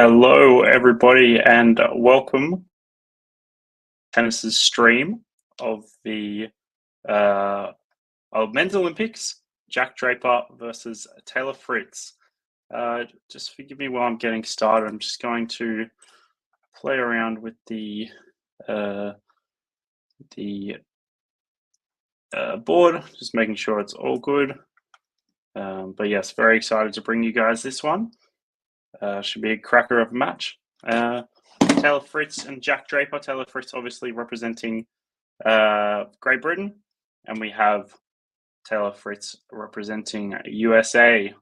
Hello, everybody, and welcome to tennis's stream of the Men's Olympics. Jack Draper versus Taylor Fritz. Just forgive me while I'm getting started. I'm just going to play around with the board, just making sure it's all good. But yes, very excited to bring you guys this one. Should be a cracker of a match. Taylor Fritz and Jack Draper. Taylor Fritz obviously representing Great Britain, and we have Taylor Fritz representing USA.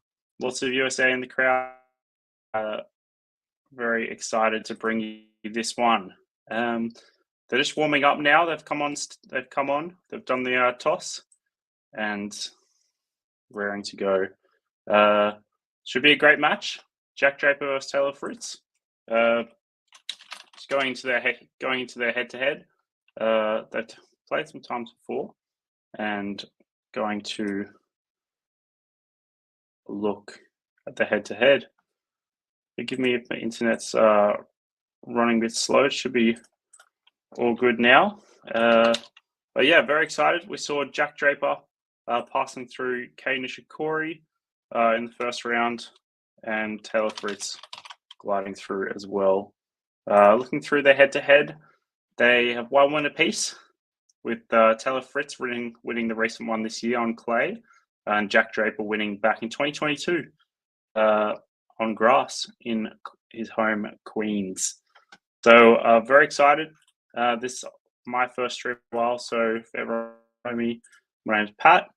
Lots of USA in the crowd. Very excited to bring you this one. They're just warming up now. They've come on. They've done the toss, and raring to go. Should be a great match. Jack Draper versus Taylor Fritz. Just going into their head-to-head. They've played some times before, and going to look at the head-to-head. Forgive me if my internet's running a bit slow. It should be all good now. But yeah, very excited. We saw Jack Draper passing through Kei Nishikori in the first round, and Taylor Fritz gliding through as well. Looking through their head-to-head, they have one win apiece, with Taylor Fritz winning the recent one this year on clay, and Jack Draper winning back in 2022 on grass in his home Queens. So very excited. This is my first trip in a while, so if ever know me, my name's Pat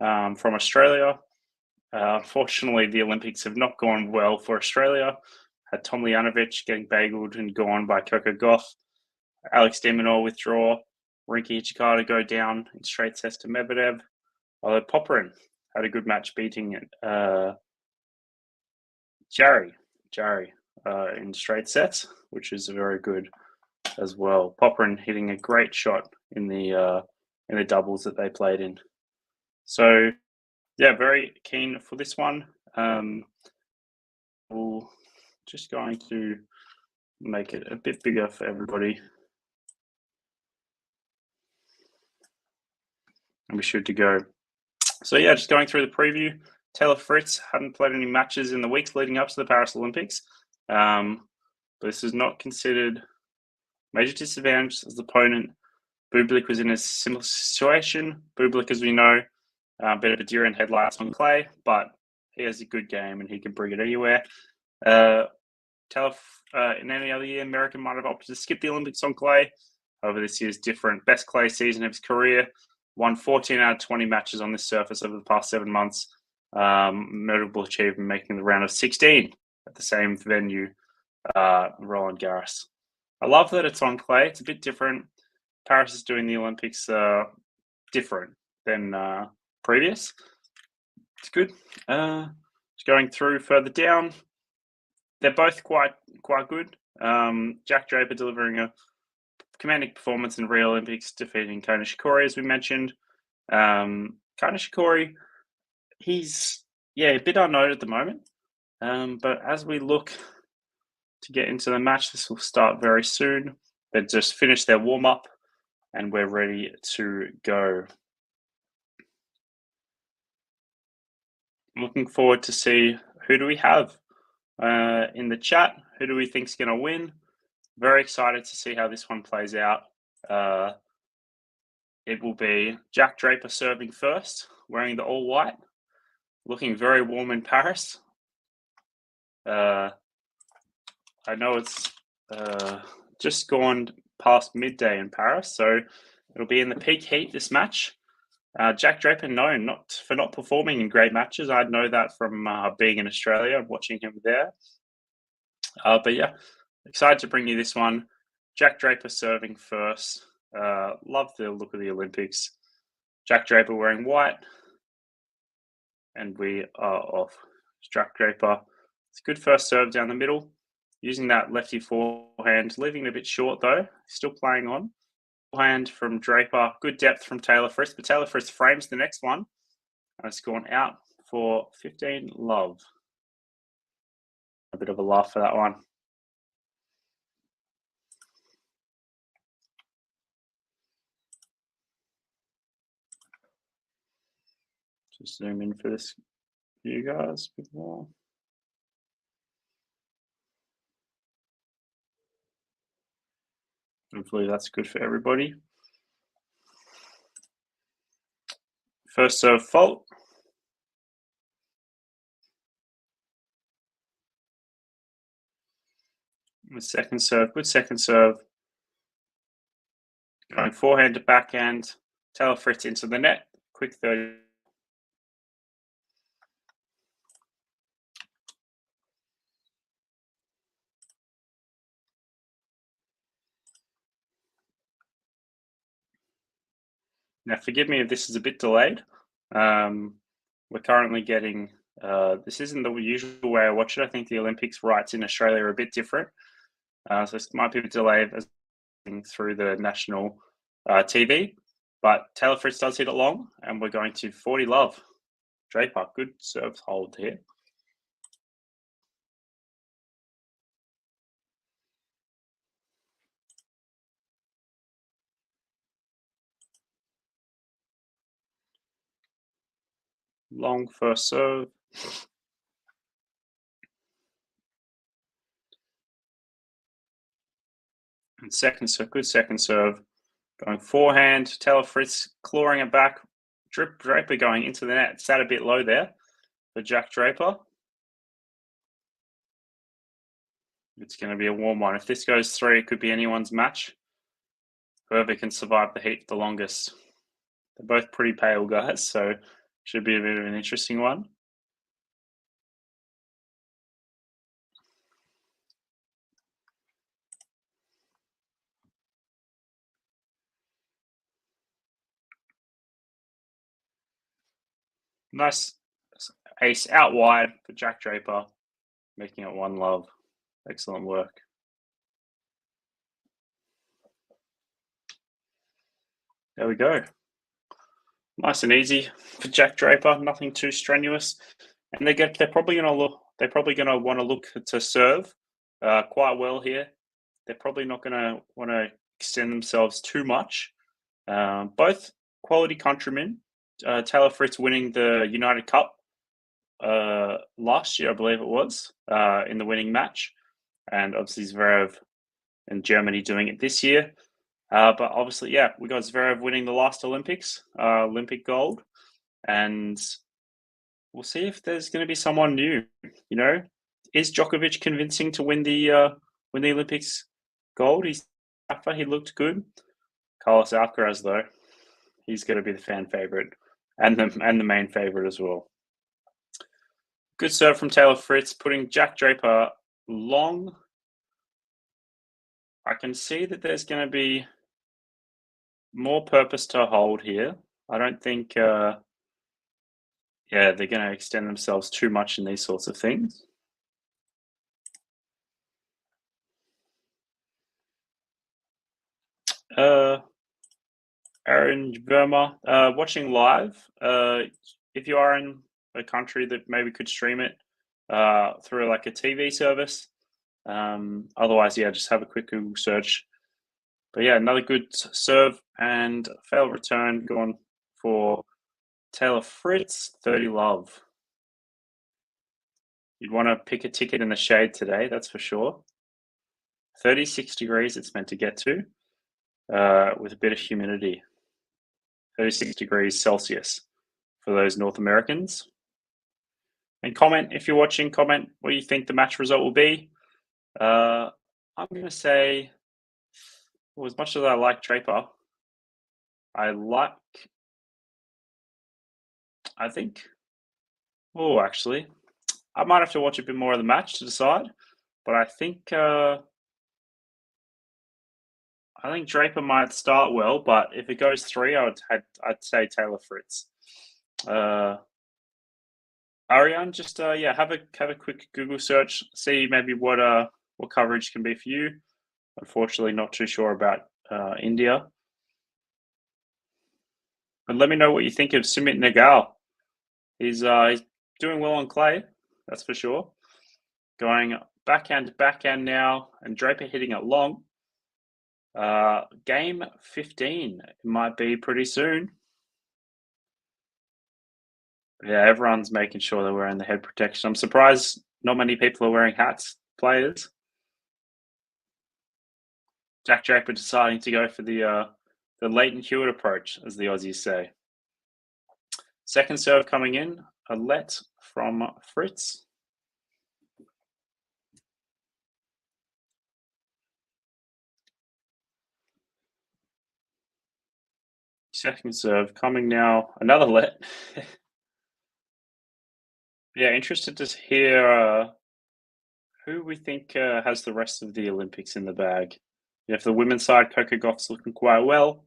from Australia. Unfortunately, the Olympics have not gone well for Australia. Had Tomljanovic getting bageled and gone by Coco Gauff. Alex de Minaur withdraw. Rinky Hijikata go down in straight sets to Medvedev. Although Popyrin had a good match beating Jarry in straight sets, which is very good as well. Popyrin hitting a great shot in the doubles that they played in. So yeah, very keen for this one. We'll just going to make it a bit bigger for everybody. And we should to go. So yeah, just going through the preview. Taylor Fritz hadn't played any matches in the weeks leading up to the Paris Olympics. But this is not considered major disadvantage as the opponent. Bublik was in a similar situation. Bublik, as we know, a bit of a deer in headlights on clay, but he has a good game and he can bring it anywhere. Taylor, in any other year, American might have opted to skip the Olympics on clay. However, this year's different. Best clay season of his career. Won 14 out of 20 matches on this surface over the past 7 months. Notable achievement, making the round of 16 at the same venue, Roland Garros. I love that it's on clay. It's a bit different. Paris is doing the Olympics different than previous. It's good. Just going through further down, they're both quite good. Jack Draper delivering a commanding performance in Rio Olympics, defeating Kei Nishikori, as we mentioned. Kei Nishikori, he's a bit unknown at the moment. But as we look to get into the match, this will start very soon. They've just finished their warm-up, and we're ready to go. I'm looking forward to see who do we have in the chat. Who do we think is going to win? Very excited to see how this one plays out. It will be Jack Draper serving first, wearing the all-white, looking very warm in Paris. I know it's just gone past midday in Paris, so it'll be in the peak heat, this match. Jack Draper known for not performing in great matches. I'd know that from being in Australia and watching him there. But yeah, excited to bring you this one. Jack Draper serving first. Love the look of the Olympics. Jack Draper wearing white. And we are off. Jack Draper. It's a good first serve down the middle. Using that lefty forehand. Leaving it a bit short though. Still playing on. Forehand from Draper. Good depth from Taylor Fritz. But Taylor Fritz frames the next one. And it's gone out for 15 love. A bit of a laugh for that one. Just zoom in for this for you guys a bit more. Hopefully that's good for everybody. First serve fault. The second serve, good second serve. Going forehand to backhand. Taylor Fritz into the net. Quick 30. Now, forgive me if this is a bit delayed. We're currently getting, this isn't the usual way I watch it. I think the Olympics rights in Australia are a bit different. So this might be a bit delayed as through the national TV. But Taylor Fritz does hit it long, and we're going to 40 love. Draper, good serve hold here. Long first serve. And second serve, good second serve. Going forehand, Taylor Fritz clawing it back. Draper going into the net. Sat a bit low there for Jack Draper. It's going to be a warm one. If this goes 3, it could be anyone's match. Whoever can survive the heat the longest. They're both pretty pale guys, so should be a bit of an interesting one. Nice ace out wide for Jack Draper, making it 1 love. Excellent work. There we go. Nice and easy for Jack Draper. Nothing too strenuous, and they're probably going to want to look to serve quite well here. They're probably not going to want to extend themselves too much. Both quality countrymen. Taylor Fritz winning the United Cup last year, I believe it was, in the winning match, and obviously Zverev and Germany doing it this year. But obviously, yeah, we got Zverev winning the last Olympics, Olympic gold, and we'll see if there's going to be someone new. You know, is Djokovic convincing to win the Olympics gold? He looked good. Carlos Alcaraz, though, he's going to be the fan favorite and the main favorite as well. Good serve from Taylor Fritz, putting Jack Draper long. I can see that there's going to be more purpose to hold here. I don't think, they're going to extend themselves too much in these sorts of things. Aaron Verma, watching live. If you are in a country that maybe could stream it through like a TV service, otherwise, yeah, just have a quick Google search. But yeah, another good serve and fail return going for Taylor Fritz, 30 love. You'd want to pick a ticket in the shade today, that's for sure. 36 degrees it's meant to get to with a bit of humidity. 36 degrees Celsius for those North Americans. And comment, if you're watching, comment what you think the match result will be. I'm going to say, well, as much as I like Draper, I think, actually, I might have to watch a bit more of the match to decide, but I think Draper might start well, but if it goes 3, I'd say Taylor Fritz. Ariane, just have a quick Google search, see maybe what coverage can be for you. Unfortunately, not too sure about India. But let me know what you think of Sumit Nagal. He's doing well on clay, that's for sure. Going backhand to backhand now, and Draper hitting it long. Game 15, it might be pretty soon. Yeah, everyone's making sure they're wearing the head protection. I'm surprised not many people are wearing hats, players. Jack Draper deciding to go for the latent Hewitt approach, as the Aussies say. Second serve coming in, a let from Fritz. Second serve coming now, another let. Yeah, interested to hear who we think has the rest of the Olympics in the bag. Yeah, for the women's side, Coco Gauff's looking quite well.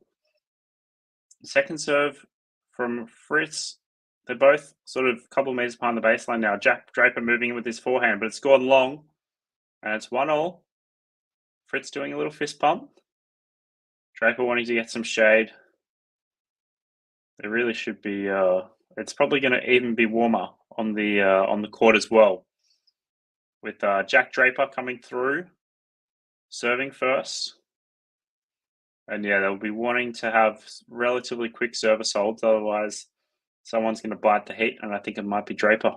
Second serve from Fritz. They're both sort of a couple of meters behind the baseline now. Jack Draper moving in with his forehand, but it's gone long, and it's 1-1. Fritz doing a little fist pump. Draper wanting to get some shade. It really should be. It's probably going to even be warmer on the court as well, with Jack Draper coming through, serving first. And yeah, they'll be wanting to have relatively quick service holds, otherwise someone's going to bite the heat, and I think it might be Draper.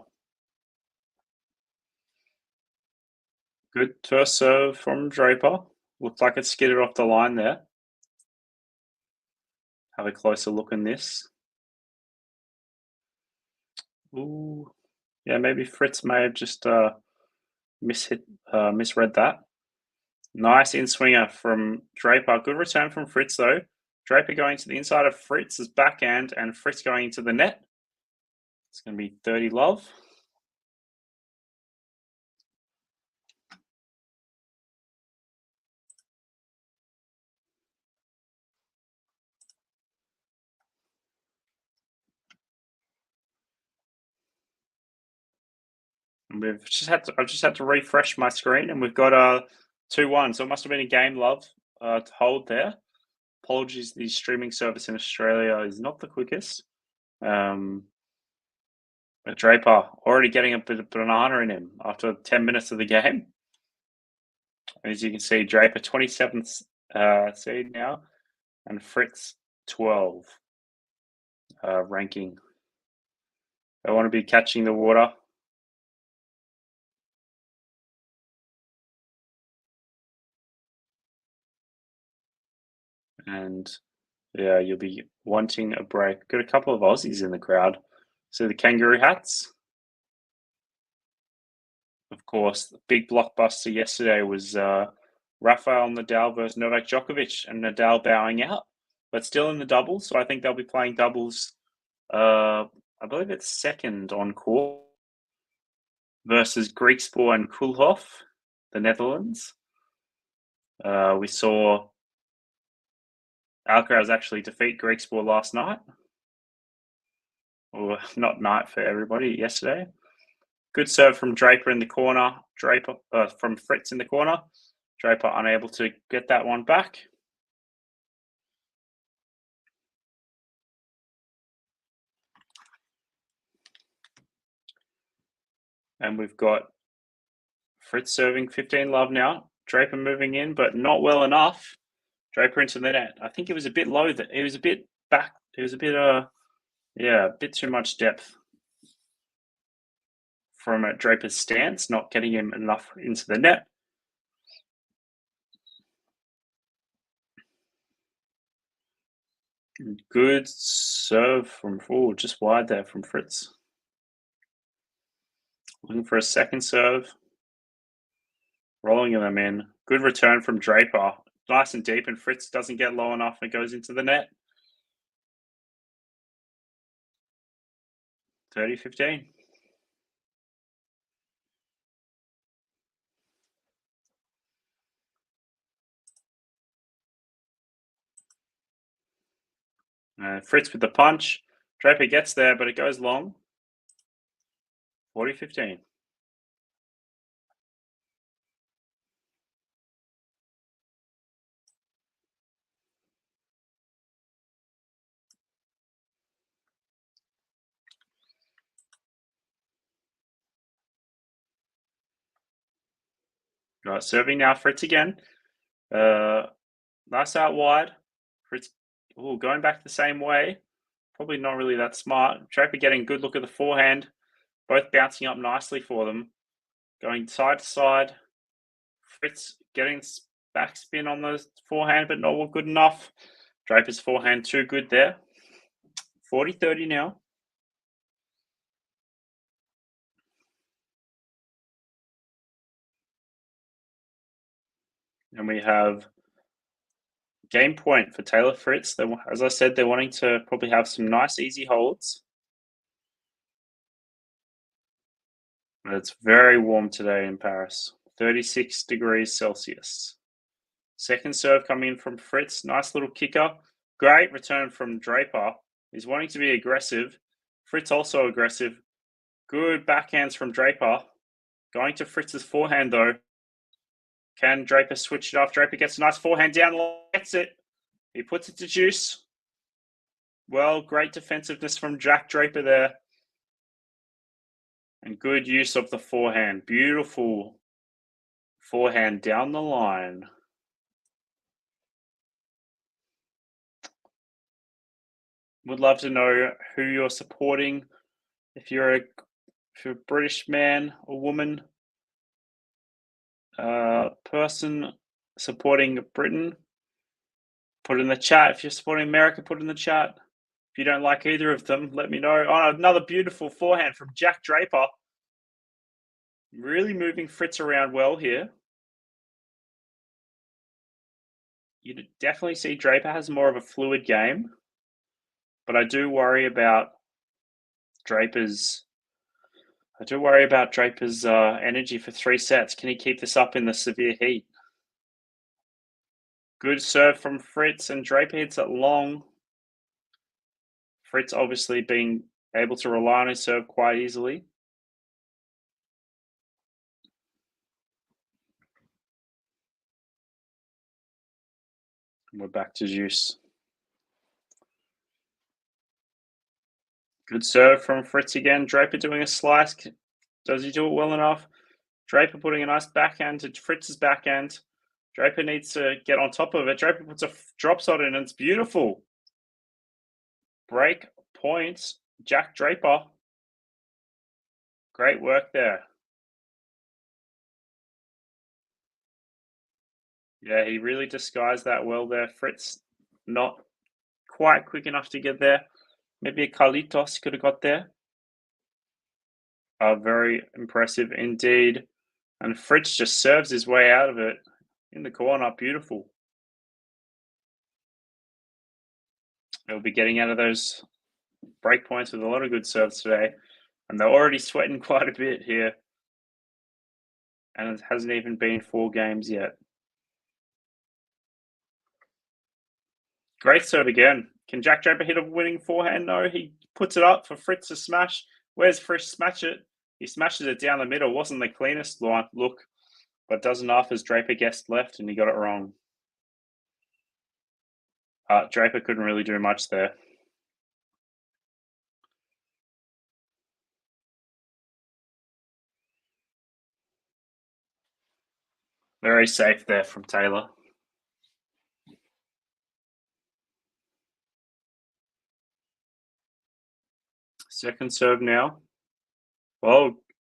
Good first serve from Draper. Looks like it skidded off the line there. Have a closer look in this. Ooh, yeah, maybe Fritz may have just misread that. Nice in swinger from Draper. Good return from Fritz though. Draper going to the inside of Fritz's backhand, and Fritz going into the net. It's going to be 30 love. And I've just had to refresh my screen, and we've got a 2-1. So it must have been a game love to hold there. Apologies, the streaming service in Australia is not the quickest. But Draper already getting a bit of banana in him after 10 minutes of the game. As you can see, Draper 27th seed now, and Fritz 12 ranking. They want to be catching the water. And yeah, you'll be wanting a break. Got a couple of Aussies in the crowd. So the kangaroo hats. Of course, the big blockbuster yesterday was Rafael Nadal versus Novak Djokovic, and Nadal bowing out, but still in the doubles. So I think they'll be playing doubles. I believe it's second on court versus Griekspoor and Koolhof, the Netherlands. We saw Alcaraz actually defeat Griekspoor last night, or not night for everybody, yesterday. Good serve from Draper in the corner. Draper from Fritz in the corner. Draper unable to get that one back. And we've got Fritz serving 15 love now. Draper moving in, but not well enough. Draper into the net. I think it was a bit low. That it was a bit back. It was a bit a bit too much depth from Draper's stance, not getting him enough into the net. Good serve from just wide there from Fritz. Looking for a second serve. Rolling them in. Good return from Draper. Nice and deep, and Fritz doesn't get low enough and goes into the net. 30-15. Fritz with the punch. Draper gets there, but it goes long. 40-15. Right, serving now, Fritz again. Nice out wide. Fritz going back the same way. probably not really that smart. Draper getting a good look at the forehand, both bouncing up nicely for them. Going side to side. Fritz getting backspin on the forehand, but not good enough. Draper's forehand too good there. 40-30 now. And we have game point for Taylor Fritz. As I said, they're wanting to probably have some nice, easy holds. But it's very warm today in Paris, 36 degrees Celsius. Second serve coming in from Fritz. Nice little kicker. Great return from Draper. He's wanting to be aggressive. Fritz also aggressive. Good backhands from Draper. Going to Fritz's forehand, though. Can Draper switch it off? Draper gets a nice forehand down, gets it. He puts it to juice. Well, great defensiveness from Jack Draper there. And good use of the forehand. Beautiful forehand down the line. Would love to know who you're supporting. If you're a British man or woman, person supporting Britain, put it in the chat. If you're supporting America, put it in the chat. If you don't like either of them, let me know. Oh, another beautiful forehand from Jack Draper. Really moving Fritz around well here. You definitely see Draper has more of a fluid game, but I do worry about Draper's energy for 3 sets. Can he keep this up in the severe heat? Good serve from Fritz, and Draper hits it long. Fritz obviously being able to rely on his serve quite easily. And we're back to juice. Good serve from Fritz again. Draper doing a slice. Does he do it well enough? Draper putting a nice backhand to Fritz's backhand. Draper needs to get on top of it. Draper puts a drop shot in, and it's beautiful. Break points. Jack Draper. Great work there. Yeah, he really disguised that well there. Fritz not quite quick enough to get there. Maybe a Carlitos could have got there. Very impressive indeed. And Fritz just serves his way out of it in the corner. Beautiful. He'll be getting out of those break points with a lot of good serves today. And they're already sweating quite a bit here. And it hasn't even been 4 games yet. Great serve again. Can Jack Draper hit a winning forehand? No, he puts it up for Fritz to smash. Where's Fritz smash it? He smashes it down the middle. Wasn't the cleanest look, but does enough as Draper guessed left, and he got it wrong. Draper couldn't really do much there. Very safe there from Taylor. Second serve now.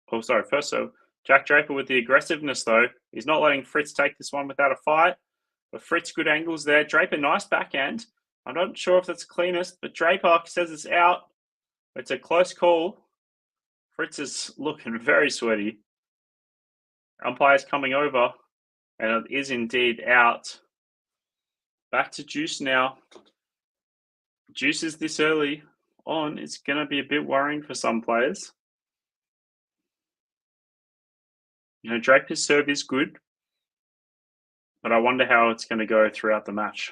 First serve. Jack Draper with the aggressiveness, though. He's not letting Fritz take this one without a fight. But Fritz, good angles there. Draper, nice backhand. I'm not sure if that's cleanest, but Draper says it's out. It's a close call. Fritz is looking very sweaty. Umpire's coming over, and it is indeed out. Back to juice now. Juice is this early on. It's going to be a bit worrying for some players. You know, Draper's serve is good, but I wonder how it's going to go throughout the match.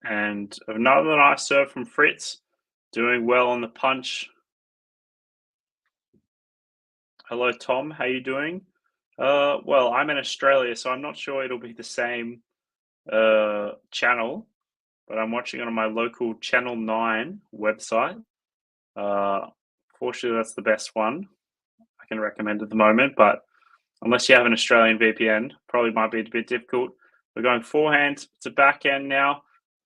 And another nice serve from Fritz, doing well on the punch. Hello, Tom. How you doing? Well, I'm in Australia, so I'm not sure it'll be the same channel, but I'm watching it on my local Channel 9 website. Fortunately, that's the best one I can recommend at the moment, but unless you have an Australian VPN, probably might be a bit difficult. We're going forehand to backhand now.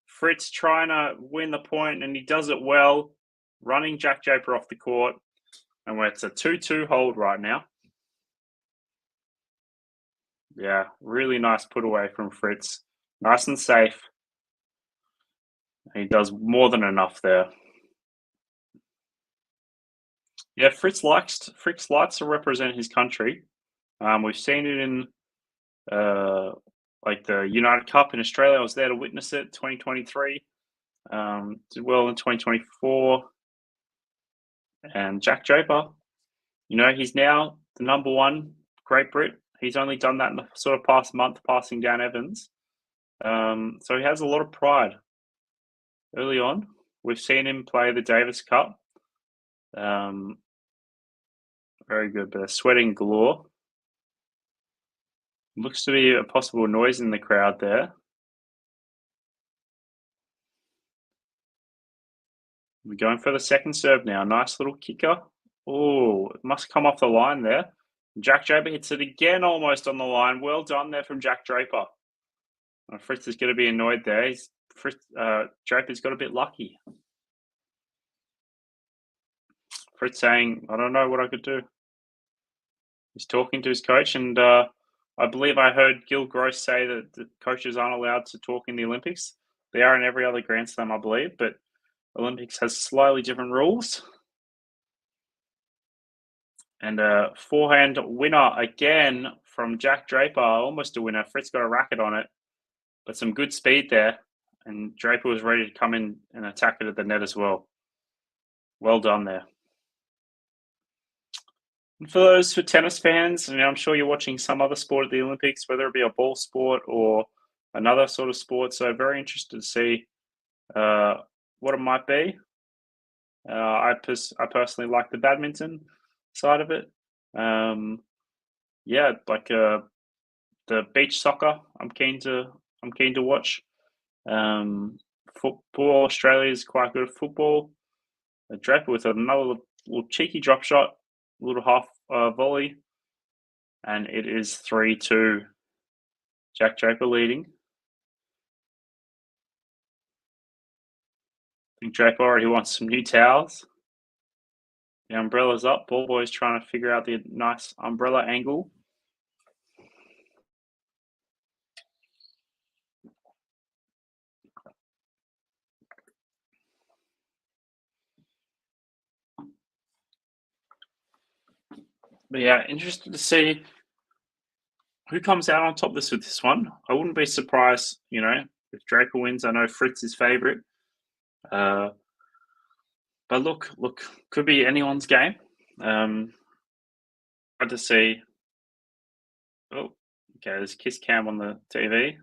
Fritz trying to win the point, and he does it well, running Jack Draper off the court, and it's a 2-2 hold right now. Yeah, really nice put away from Fritz. Nice and safe. He does more than enough there. Yeah, Fritz likes to represent his country. We've seen it in like the United Cup in Australia. I was there to witness it. 2023, did well in 2024, and Jack Draper. He's now the number one Great Brit. He's only done that in the sort of past month, passing down Evans. So he has a lot of pride. Early on, we've seen him play the Davis Cup. Very good, but sweating galore. Looks to be a possible noise in the crowd there. We're going for the second serve now. Nice little kicker. Oh, it must come off the line there. Jack Draper hits it again, almost on the line. Well done there from Jack Draper. Fritz is going to be annoyed there. Draper's got a bit lucky. Fritz saying, I don't know what I could do. He's talking to his coach, and I believe I heard Gil Gross say that the coaches aren't allowed to talk in the Olympics. They are in every other Grand Slam, I believe, but Olympics has slightly different rules. And a forehand winner again from Jack Draper, almost a winner. Fritz got a racket on it, but some good speed there. And Draper was ready to come in and attack it at the net as well. Well done there. And for those tennis fans, I'm sure you're watching some other sport at the Olympics, whether it be a ball sport or another sort of sport. So very interested to see what it might be. I personally like the badminton side of it. Yeah, like the beach soccer. I'm keen to watch. Football, Australia is quite good at football. Draper with another little cheeky drop shot, little half volley, and it is 3-2. Jack Draper leading. I think Draper already wants some new towels. The umbrella's up. Ball boy's trying to figure out the nice umbrella angle. But yeah, interested to see who comes out on top with this one. I wouldn't be surprised, if Draper wins. I know Fritz is favourite. But look, could be anyone's game. Hard to see. Oh, okay, there's Kiss Cam on the TV.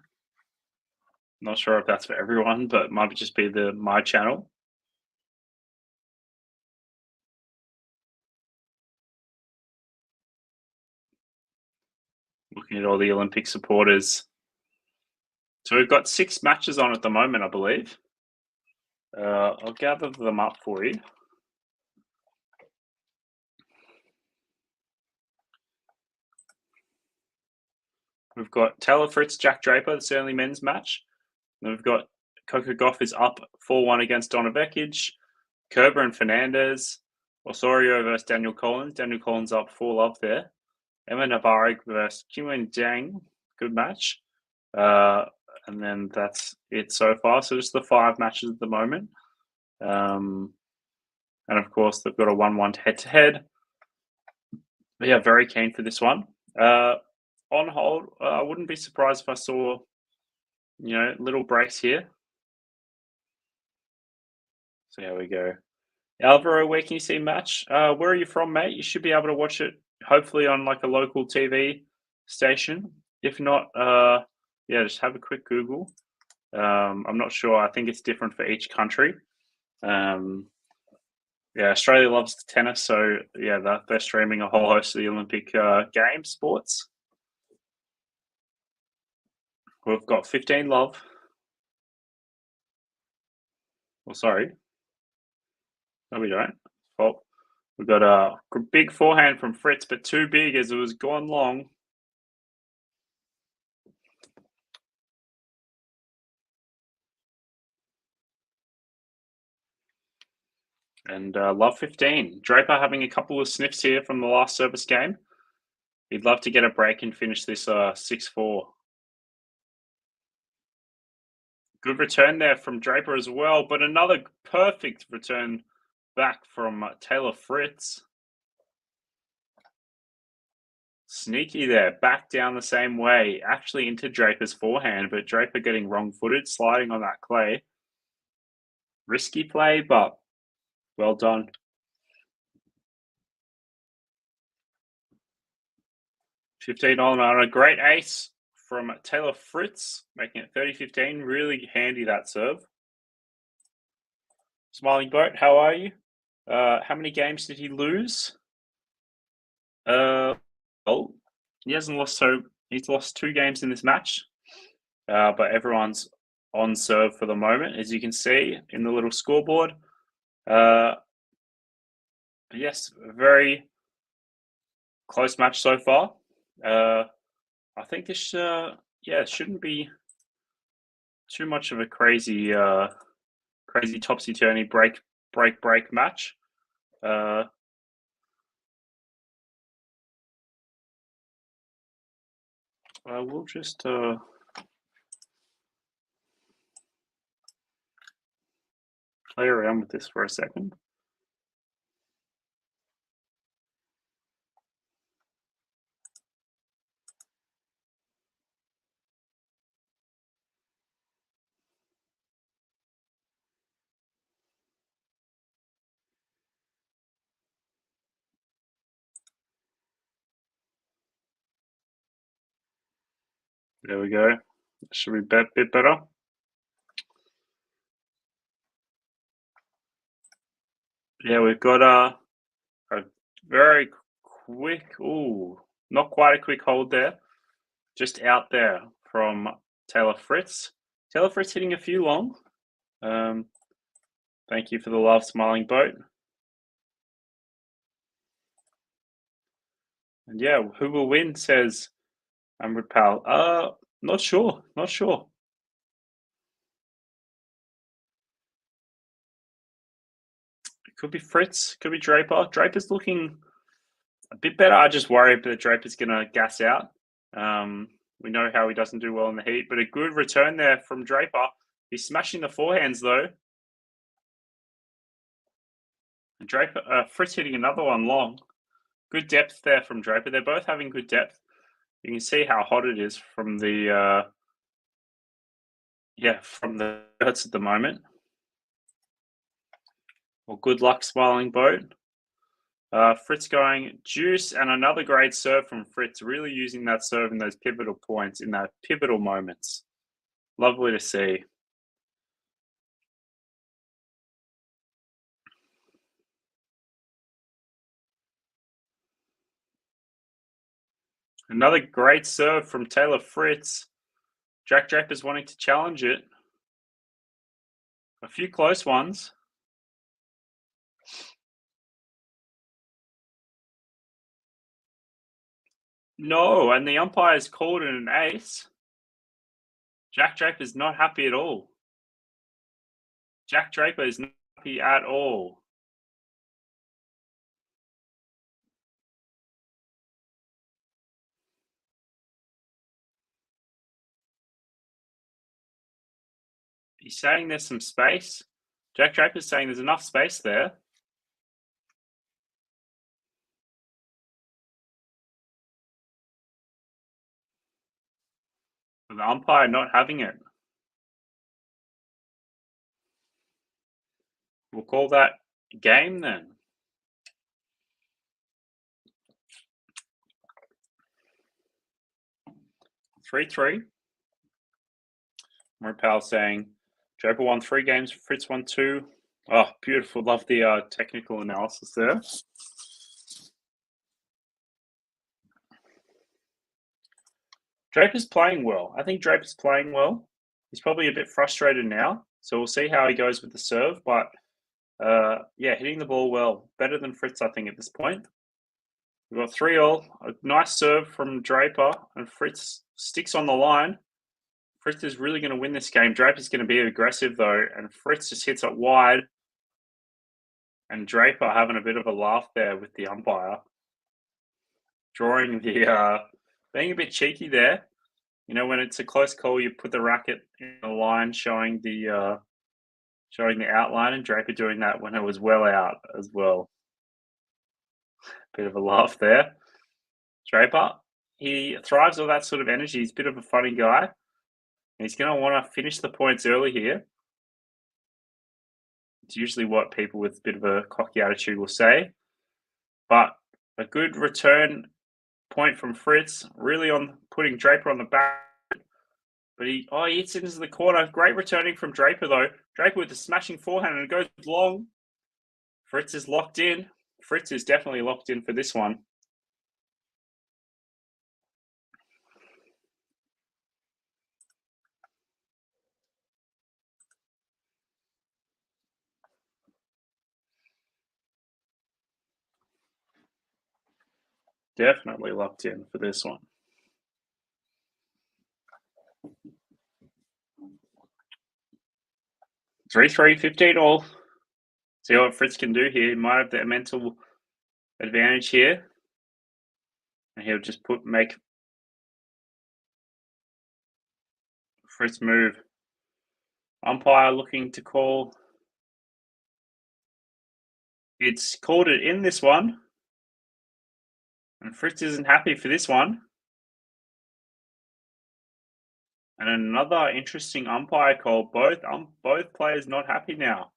Not sure if that's for everyone, but it might just be my channel. Looking at all the Olympic supporters. So we've got 6 matches on at the moment, I believe. I'll gather them up for you. We've got Taylor Fritz, Jack Draper, that's the only men's match. Then we've got Coco Gauff is up 4-1 against Donna Vekic. Kerber and Fernandez. Osorio versus Daniel Collins. Daniel Collins up 4-love there. Emma Navarro versus Qin Jiang. Good match. And then that's it so far. So just the 5 matches at the moment. And of course, they've got a 1-1 head-to-head. But yeah, very keen for this one. On hold, I wouldn't be surprised if I saw, little breaks here. So here we go. Alvaro, where can you see match? Where are you from, mate? You should be able to watch it, hopefully on like a local TV station. If not, just have a quick Google. I'm not sure. I think it's different for each country. Australia loves tennis, so yeah, they're streaming a whole host of the Olympic Games sports. We've got 15 love. Well, sorry. No, we don't. fault. We've got a big forehand from Fritz, but too big as it was gone long. And love 15. Draper having a couple of sniffs here from the last service game. He'd love to get a break and finish this 6-4. Good return there from Draper as well, but another perfect return back from Taylor Fritz. Sneaky there, back down the same way, actually into Draper's forehand, but Draper getting wrong-footed, sliding on that clay. Risky play, but well done. $15 on a great ace from Taylor Fritz, making it 30-15. Really handy, that serve. Smiling Boat, how are you? How many games did he lose? He hasn't lost, so he's lost 2 games in this match. But everyone's on serve for the moment, as you can see in the little scoreboard. Yes, a very close match so far. I think this, shouldn't be too much of a crazy topsy-turvy break match. We'll just play around with this for a second. There we go. Should be a bit better. Yeah, we've got a very quick, not quite a quick hold there. Just out there from Taylor Fritz. Taylor Fritz hitting a few long. Thank you for the love, Smiling Boat. And yeah, who will win, says Amrit Pal. Not sure. It could be Fritz, could be Draper. Draper's looking a bit better. I just worry that Draper's going to gas out. We know how he doesn't do well in the heat, but a good return there from Draper. He's smashing the forehands though. And Draper, Fritz hitting another one long. Good depth there from Draper. They're both having good depth. You can see how hot it is from the birds at the moment. Well, good luck, Smiling Boat. Fritz going juice, and another great serve from Fritz, really using that serve in those pivotal points, in those pivotal moments. Lovely to see. Another great serve from Taylor Fritz. Jack Draper's wanting to challenge it. A few close ones. No, and the umpire's called it an ace. Jack Draper's not happy at all. Jack Draper is not happy at all. He's saying there's some space. Jack Draper's saying there's enough space there. The umpire not having it. We'll call that game then. 3-3. Morpal saying Draper won 3 games, Fritz won 2. Oh, beautiful. Love the technical analysis there. Draper's playing well. I think Draper's playing well. He's probably a bit frustrated now, so we'll see how he goes with the serve, but Yeah, hitting the ball well. Better than Fritz, I think, at this point. We've got 3-all. A nice serve from Draper, and Fritz sticks on the line. Fritz is really going to win this game. Draper's going to be aggressive, though, and Fritz just hits it wide. And Draper having a bit of a laugh there with the umpire. Drawing the, being a bit cheeky there. You know, when it's a close call, you put the racket in the line showing the outline, and Draper doing that when it was well out as well. Bit of a laugh there. Draper, he thrives on that sort of energy. He's a bit of a funny guy. He's going to want to finish the points early here. It's usually what people with a bit of a cocky attitude will say. But a good return point from Fritz, really on putting Draper on the back. But he hits it into the corner. Great returning from Draper, though. Draper with the smashing forehand, and it goes long. Fritz is locked in. Fritz is definitely locked in for this one. Definitely locked in for this one. 3-3, 15-all. See what Fritz can do here. He might have the mental advantage here. And he'll just make Fritz move. Umpire looking to call. It's called it in this one. And Fritz isn't happy for this one. And another interesting umpire call. Both players not happy now.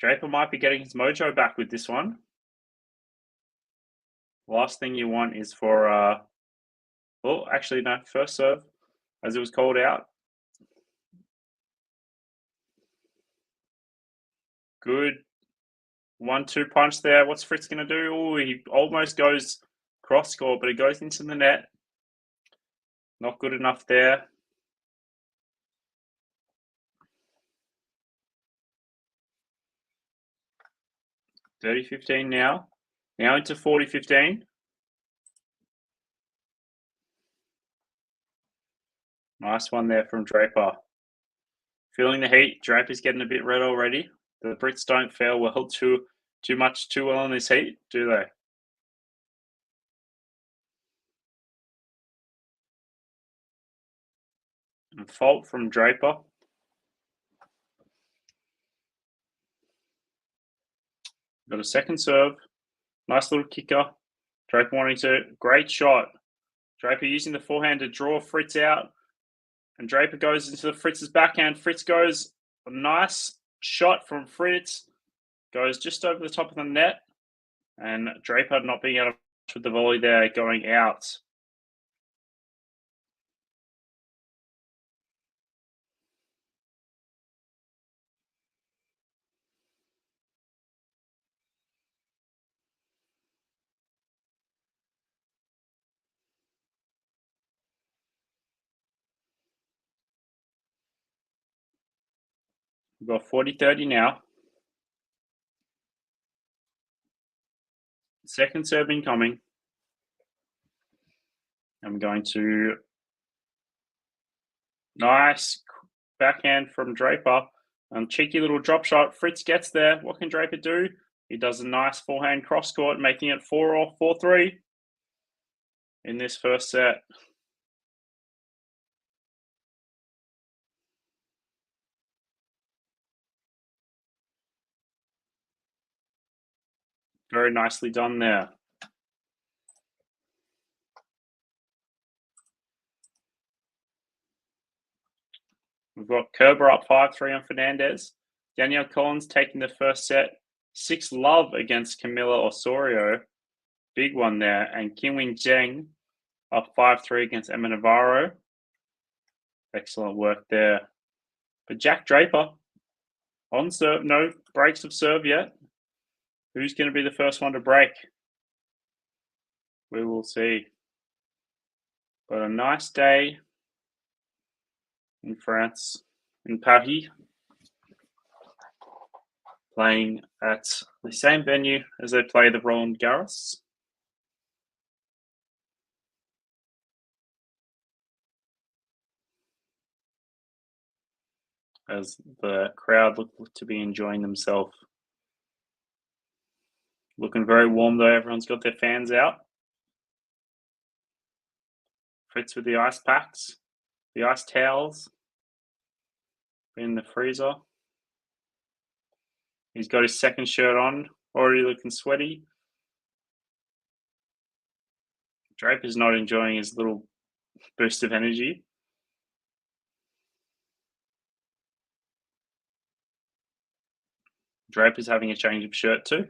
Draper might be getting his mojo back with this one. Last thing you want is for first serve, as it was called out. Good 1-2 punch there. What's Fritz going to do? Oh, he almost goes cross court, but it goes into the net. Not good enough there. $30-15 now. Now into 40-15. Nice one there from Draper. Feeling the heat. Draper's getting a bit red already. The Brits don't fare well too well in this heat, do they? And fault from Draper. Got a second serve. Nice little kicker. Draper wanting to. Great shot. Draper using the forehand to draw Fritz out. And Draper goes into the Fritz's backhand. Fritz goes. A nice shot from Fritz. Goes just over the top of the net. And Draper not being able to match with the volley there, going out. We've got 40-30 now. Second serve incoming. I'm going to. Nice backhand from Draper. Cheeky little drop shot. Fritz gets there. What can Draper do? He does a nice forehand cross court, making it 4-3 in this first set. Very nicely done there. We've got Kerber up 5-3 on Fernandez. Danielle Collins taking the first set. 6-love against Camilla Osorio. Big one there. And Qinwen Zheng up 5-3 against Emma Navarro. Excellent work there. But Jack Draper on serve. No breaks of serve yet. Who's going to be the first one to break? We will see. But a nice day in France, in Paris. playing at the same venue as they play the Roland Garros. As the crowd look to be enjoying themselves. Looking very warm though, everyone's got their fans out. Fritz with the ice packs, the ice towels in the freezer. He's got his second shirt on, already looking sweaty. Draper's not enjoying his little boost of energy. Draper's having a change of shirt too.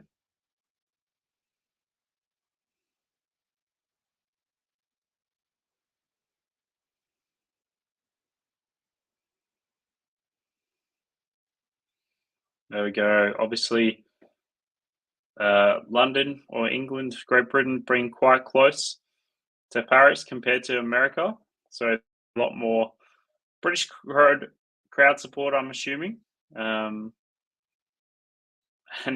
There we go. Obviously, London or England, Great Britain being quite close to Paris compared to America. So a lot more British crowd support, I'm assuming. And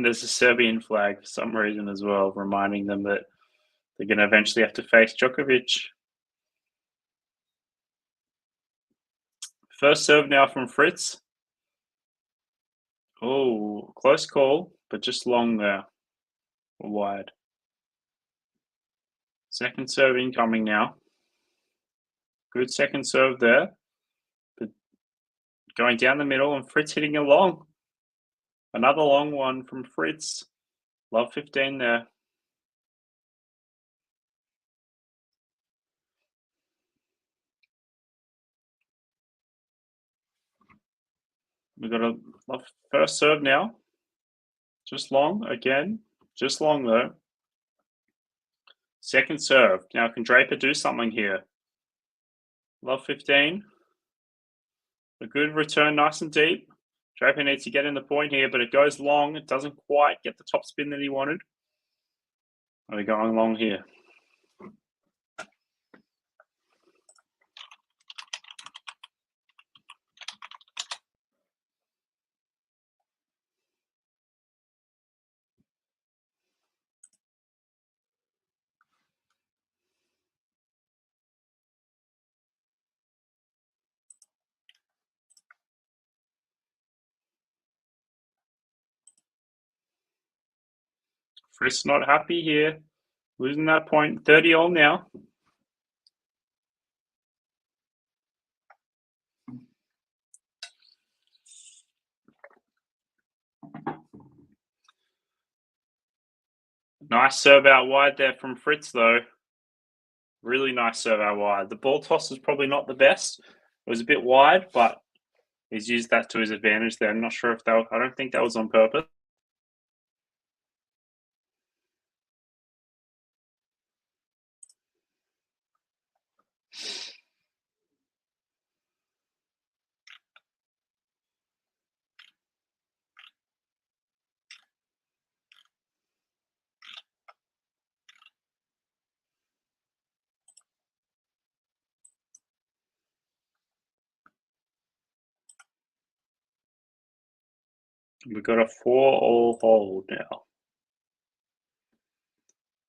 there's a Serbian flag for some reason as well, reminding them that they're going to eventually have to face Djokovic. First serve now from Fritz. Oh, close call, but just long there, or wide. Second serve incoming now. Good second serve there. But going down the middle and Fritz hitting a long. Another long one from Fritz. Love 15 there. We've got a first serve now. Just long again. Just long though. Second serve. Now can Draper do something here? Love 15. A good return, nice and deep. Draper needs to get in the point here, but it goes long. It doesn't quite get the top spin that he wanted. Are we going long here? Fritz not happy here. Losing that point. 30 all now. Nice serve out wide there from Fritz, though. Really nice serve out wide. The ball toss is probably not the best. It was a bit wide, but he's used that to his advantage there. I'm not sure if that. I don't think that was on purpose. We've got a 4-all hold now.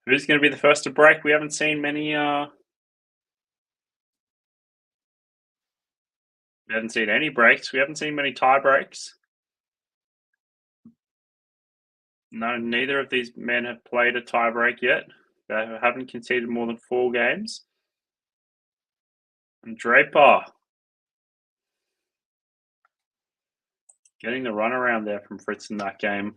Who's going to be the first to break? We haven't seen many. We haven't seen any breaks. We haven't seen many tie breaks. No, neither of these men have played a tie break yet. They haven't conceded more than 4 games. And Draper getting the run around there from Fritz in that game.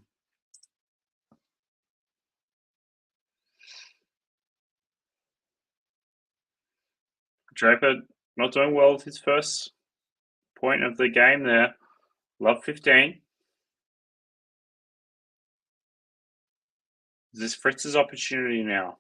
Draper not doing well with his first point of the game there. Love 15. Is this Fritz's opportunity now?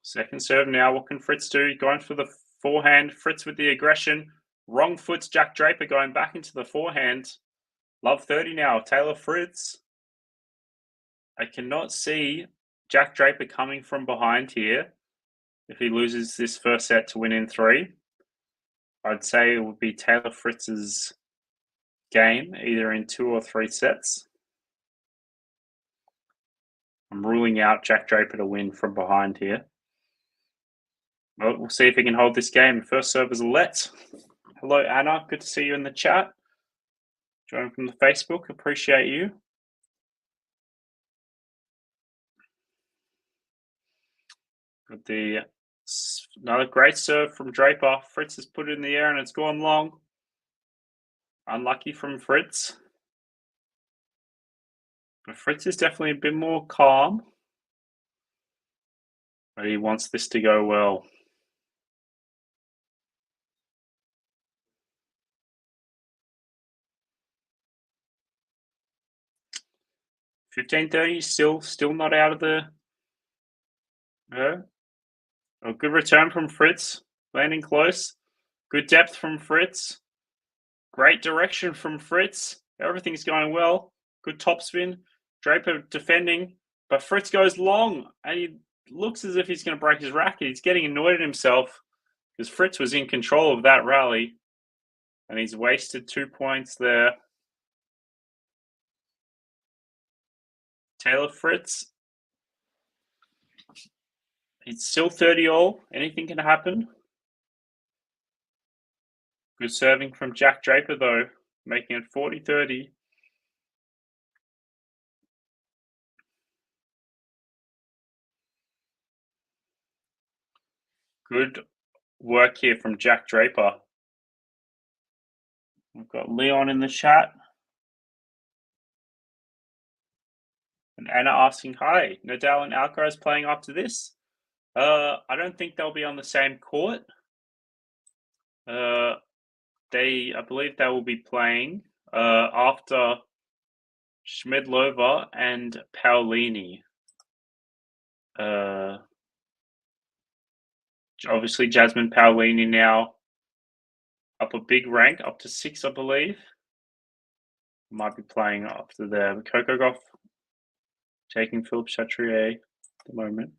Second serve now. What can Fritz do? Going for the forehand. Fritz with the aggression. Wrong foot's Jack Draper going back into the forehand. Love 30 now. Taylor Fritz. I cannot see Jack Draper coming from behind here. If he loses this first set to win in 3, I'd say it would be Taylor Fritz's game, either in 2 or 3 sets. I'm ruling out Jack Draper to win from behind here. Well, we'll see if he can hold this game. First serve is Let. Hello, Anna. Good to see you in the chat. Joining from the Facebook. Appreciate you. Got another great serve from Draper. Fritz has put it in the air and it's gone long. Unlucky from Fritz. But Fritz is definitely a bit more calm. But he wants this to go well. 15-30, still not out of the. A good return from Fritz, landing close. Good depth from Fritz. Great direction from Fritz. Everything's going well. Good topspin. Draper defending, but Fritz goes long, and he looks as if he's going to break his racket. He's getting annoyed at himself because Fritz was in control of that rally, and he's wasted 2 points there. Taylor Fritz. It's still 30-all. Anything can happen. Good serving from Jack Draper, though, making it 40-30. Good work here from Jack Draper. We've got Leon in the chat. And Anna asking, hi, Nadal and Alcaraz playing after this? I don't think they'll be on the same court. I believe they will be playing after Schmidlova and Paolini. Obviously, Jasmine Paolini now up a big rank, up to 6, I believe. Might be playing after the Coco Golf, taking Philippe Chatrier at the moment.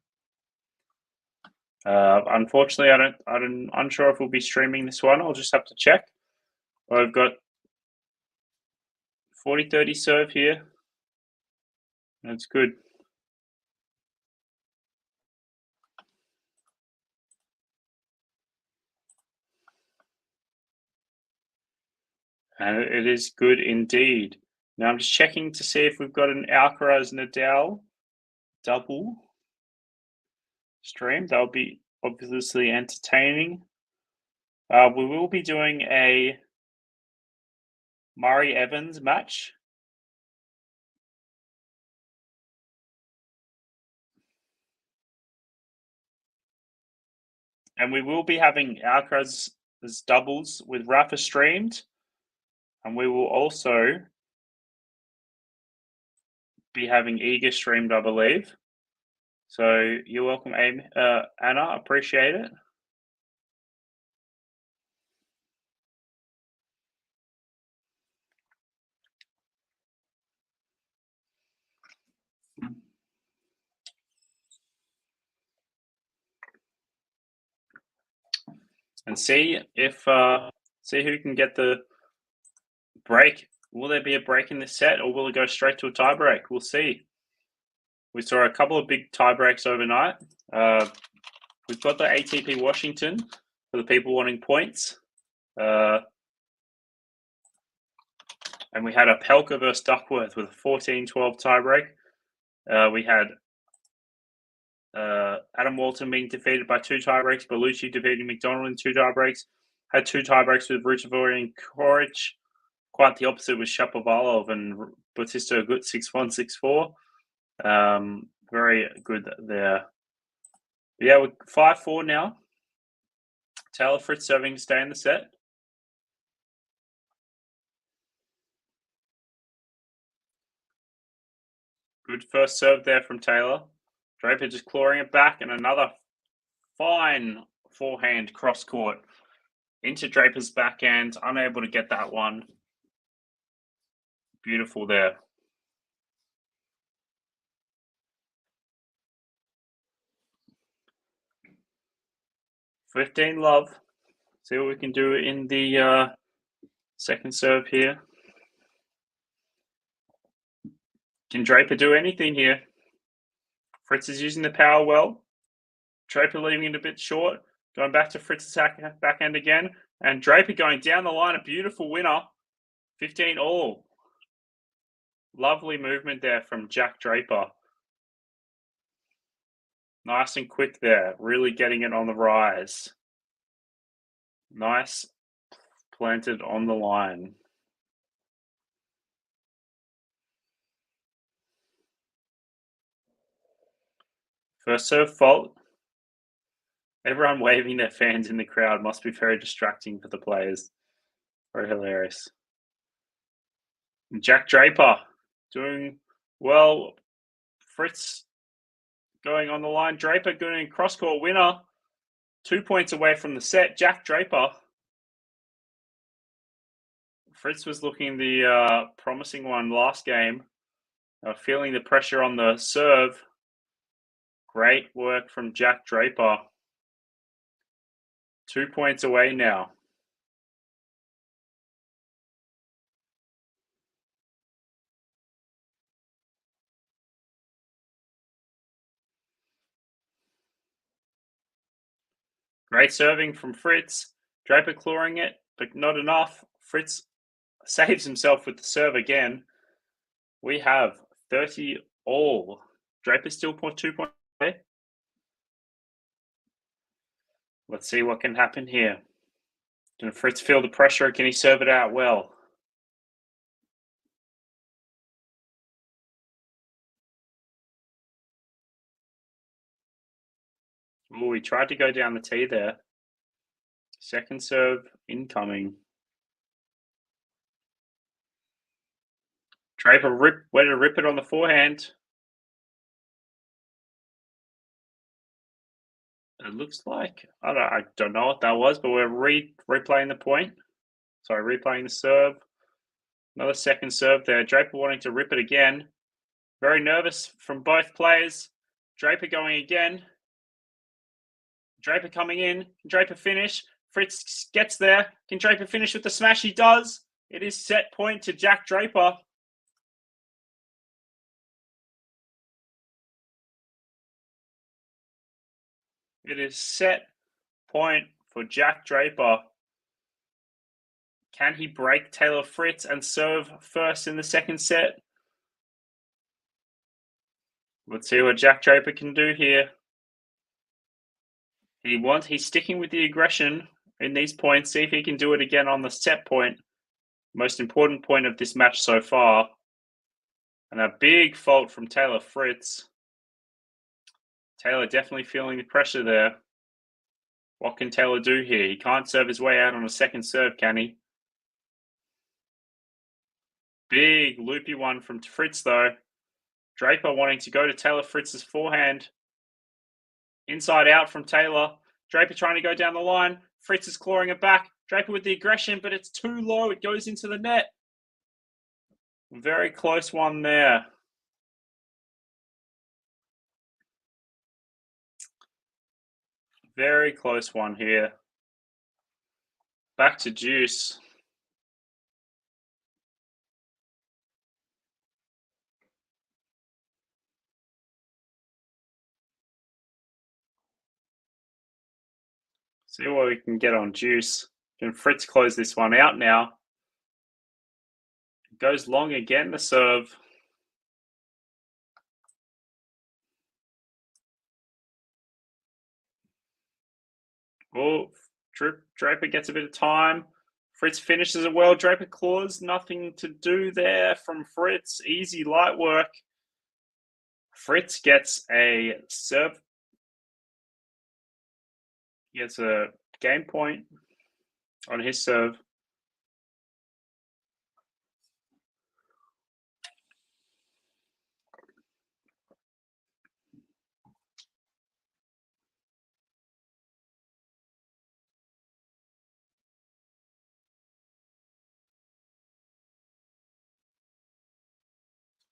Unfortunately, I'm unsure if we'll be streaming this one. I'll just have to check. I've got 40-30 serve here. That's good. And it is good indeed. Now I'm just checking to see if we've got an Alcaraz Nadal double stream. That'll be obviously entertaining. We will be doing a Murray Evans match. And we will be having Alcaraz's doubles with Rafa streamed. And we will also be having Iga streamed, I believe. So you're welcome, Anna. Appreciate it. And see who can get the break. Will there be a break in this set, or will it go straight to a tie break? We'll see. We saw a couple of big tie breaks overnight. We've got the ATP Washington for the people wanting points. And we had a Pelka versus Duckworth with a 14-12 tiebreak. We had Adam Walton being defeated by 2 tiebreaks, Bellucci defeating McDonald in 2 tiebreaks. Had 2 tiebreaks with Ruchavory and Koric. Quite the opposite with Shapovalov and Bautista Agut 6-1, 6-4. Very good there. But yeah, we're 5-4 now. Taylor Fritz serving to stay in the set. Good first serve there from Taylor. Draper just clawing it back, and another fine forehand cross court into Draper's backhand. Unable to get that one. Beautiful there. 15 love. See what we can do in the second serve here. Can Draper do anything here? Fritz is using the power well. Draper leaving it a bit short. Going back to Fritz's backhand again. And Draper going down the line. A beautiful winner. 15 all. Lovely movement there from Jack Draper. Nice and quick there. Really getting it on the rise. Nice. Planted on the line. First serve fault. Everyone waving their fans in the crowd must be very distracting for the players. Very hilarious. And Jack Draper doing well. Fritz going on the line. Draper doing cross-court winner. 2 points away from the set. Jack Draper. Fritz was looking the promising one last game. Feeling the pressure on the serve. Great work from Jack Draper. 2 points away now. Great serving from Fritz. Draper clawing it, but not enough. Fritz saves himself with the serve again. We have 30 all. Draper still 2 points away. Let's see what can happen here. Can Fritz feel the pressure? Can he serve it out well? Oh, he tried to go down the tee there. Second serve incoming. Draper way to rip it on the forehand. It looks like, I don't know what that was, but we're replaying the point. Sorry, replaying the serve. Another second serve there. Draper wanting to rip it again. Very nervous from both players. Draper going again. Draper coming in. Can Draper finish? Fritz gets there. Can Draper finish with the smash? He does. It is set point to Jack Draper. It is set point for Jack Draper. Can he break Taylor Fritz and serve first in the second set? Let's see what Jack Draper can do here. He's sticking with the aggression in these points. See if he can do it again on the set point. Most important point of this match so far. And a big fault from Taylor Fritz. Taylor definitely feeling the pressure there. What can Taylor do here? He can't serve his way out on a second serve, can he? Big loopy one from Fritz though. Draper wanting to go to Taylor Fritz's forehand. Inside out from Taylor. Draper trying to go down the line. Fritz is clawing it back. Draper with the aggression, but it's too low. It goes into the net. Very close one there. Very close one here. Back to deuce. See what we can get on deuce. Can Fritz close this one out now? It goes long again, the serve. Oh, Draper gets a bit of time. Fritz finishes it well. Draper claws. Nothing to do there from Fritz. Easy light work. Fritz gets a serve. He gets a game point on his serve.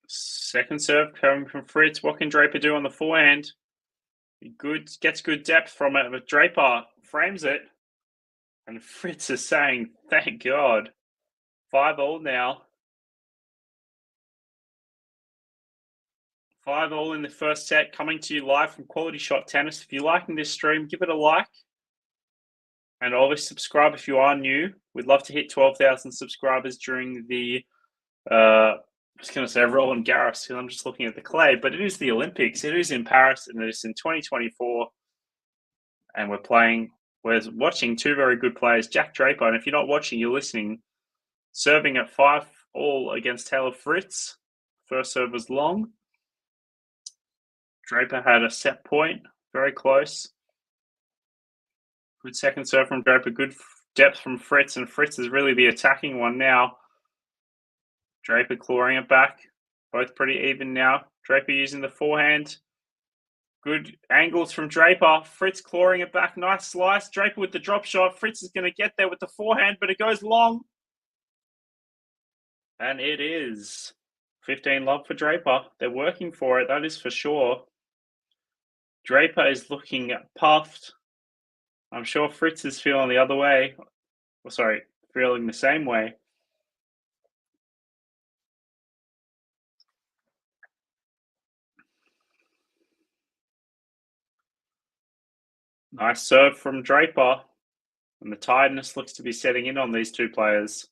Second serve coming from Fritz. What can Draper do on the forehand? Gets good depth from it. But frames it. And Fritz is saying, thank God. 5-all now. 5-all in the first set, coming to you live from QualityShot Tennis. If you're liking this stream, give it a like. And always subscribe if you are new. We'd love to hit 12,000 subscribers during the, I was going to say Roland Garros, because I'm just looking at the clay, but it is the Olympics. It is in Paris, and it is in 2024. And we're watching two very good players, Jack Draper, and if you're not watching, you're listening, serving at 5-all against Taylor Fritz. First serve was long. Draper had a set point, very close. Good second serve from Draper, good depth from Fritz, and Fritz is really the attacking one now. Draper clawing it back, both pretty even now. Draper using the forehand. Good angles from Draper. Fritz clawing it back, nice slice. Draper with the drop shot. Fritz is going to get there with the forehand, but it goes long. And it is 15-love for Draper. They're working for it, that is for sure. Draper is looking puffed. I'm sure Fritz is feeling the other way. Feeling the same way. Nice serve from Draper. And the tiredness looks to be setting in on these two players.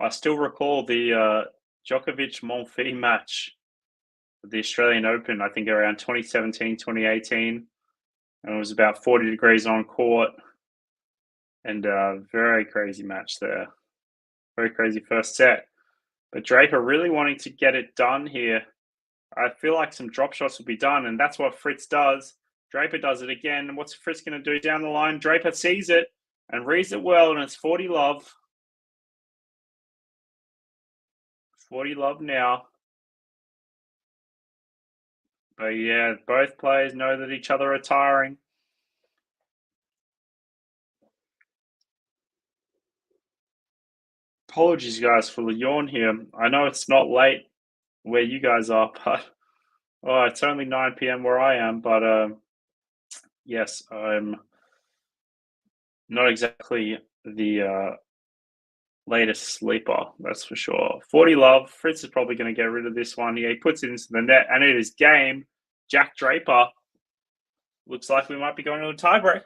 I still recall the Djokovic-Monfils match at the Australian Open, I think around 2017, 2018. And it was about 40 degrees on court. And a very crazy match there. Very crazy first set. But Draper really wanting to get it done here. I feel like some drop shots will be done, and that's what Fritz does. Draper does it again. And what's Fritz going to do down the line? Draper sees it and reads it well, and it's 40-love. 40-love now. But yeah, both players know that each other are tiring. Apologies, guys, for the yawn here. I know it's not late where you guys are, but it's only 9 p.m. where I am. But yes, I'm not exactly the latest sleeper, that's for sure. 40-love. Fritz is probably going to get rid of this one. He puts it into the net, and it is game. Jack Draper. Looks like we might be going to a tiebreak.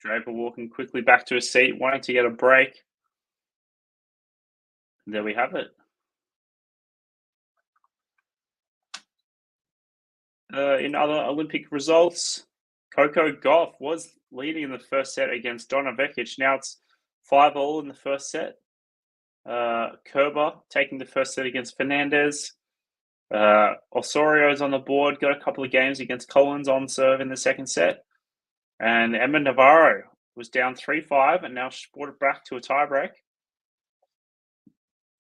Draper walking quickly back to his seat, wanting to get a break. There we have it. In other Olympic results, Coco Gauff was leading in the first set against Donna Vekic. Now it's 5-all in the first set. Kerber taking the first set against Fernandez. Osorio's on the board, got a couple of games against Collins on serve in the second set. And Emma Navarro was down 3-5 and now brought it back to a tiebreak.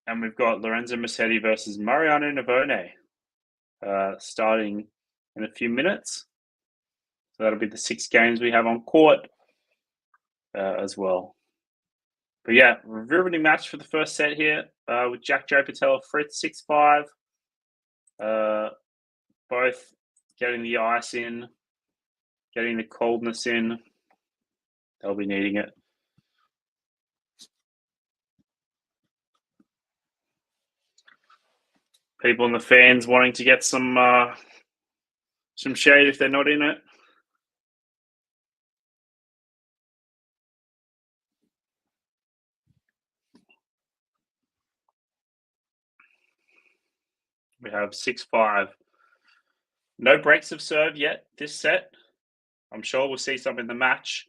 And we've got Lorenzo Musetti versus Mariano Navone starting in a few minutes. So that'll be the 6 games we have on court as well. But yeah, riveting match for the first set here with Jack Draper, Taylor Fritz, 6-5. Both getting the ice in, getting the coldness in. They'll be needing it. People in the fans wanting to get some shade if they're not in it. We have 6-5. No breaks of serve yet this set. I'm sure we'll see some in the match,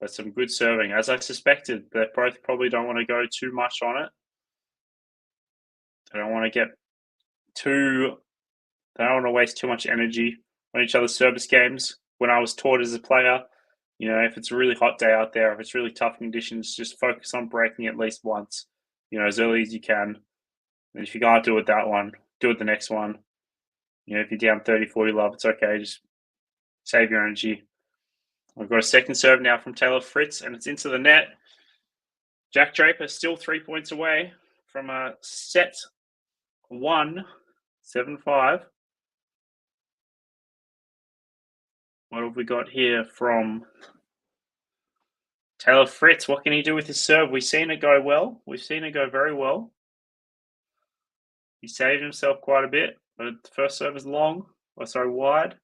but some good serving. As I suspected, they both probably don't want to go too much on it. They don't want to waste too much energy on each other's service games. When I was taught as a player, if it's a really hot day out there, if it's really tough conditions, just focus on breaking at least once, as early as you can. And if you can't do it that one, do it the next one. If you're down 30-40-love, it's okay. Just save your energy. I've got a second serve now from Taylor Fritz, and it's into the net. Jack Draper still 3 points away from a set 1 7-5. What have we got here from Taylor Fritz? What can he do with his serve? We've seen it go well. We've seen it go very well. He saved himself quite a bit, but the first serve is long. Oh, sorry, wide.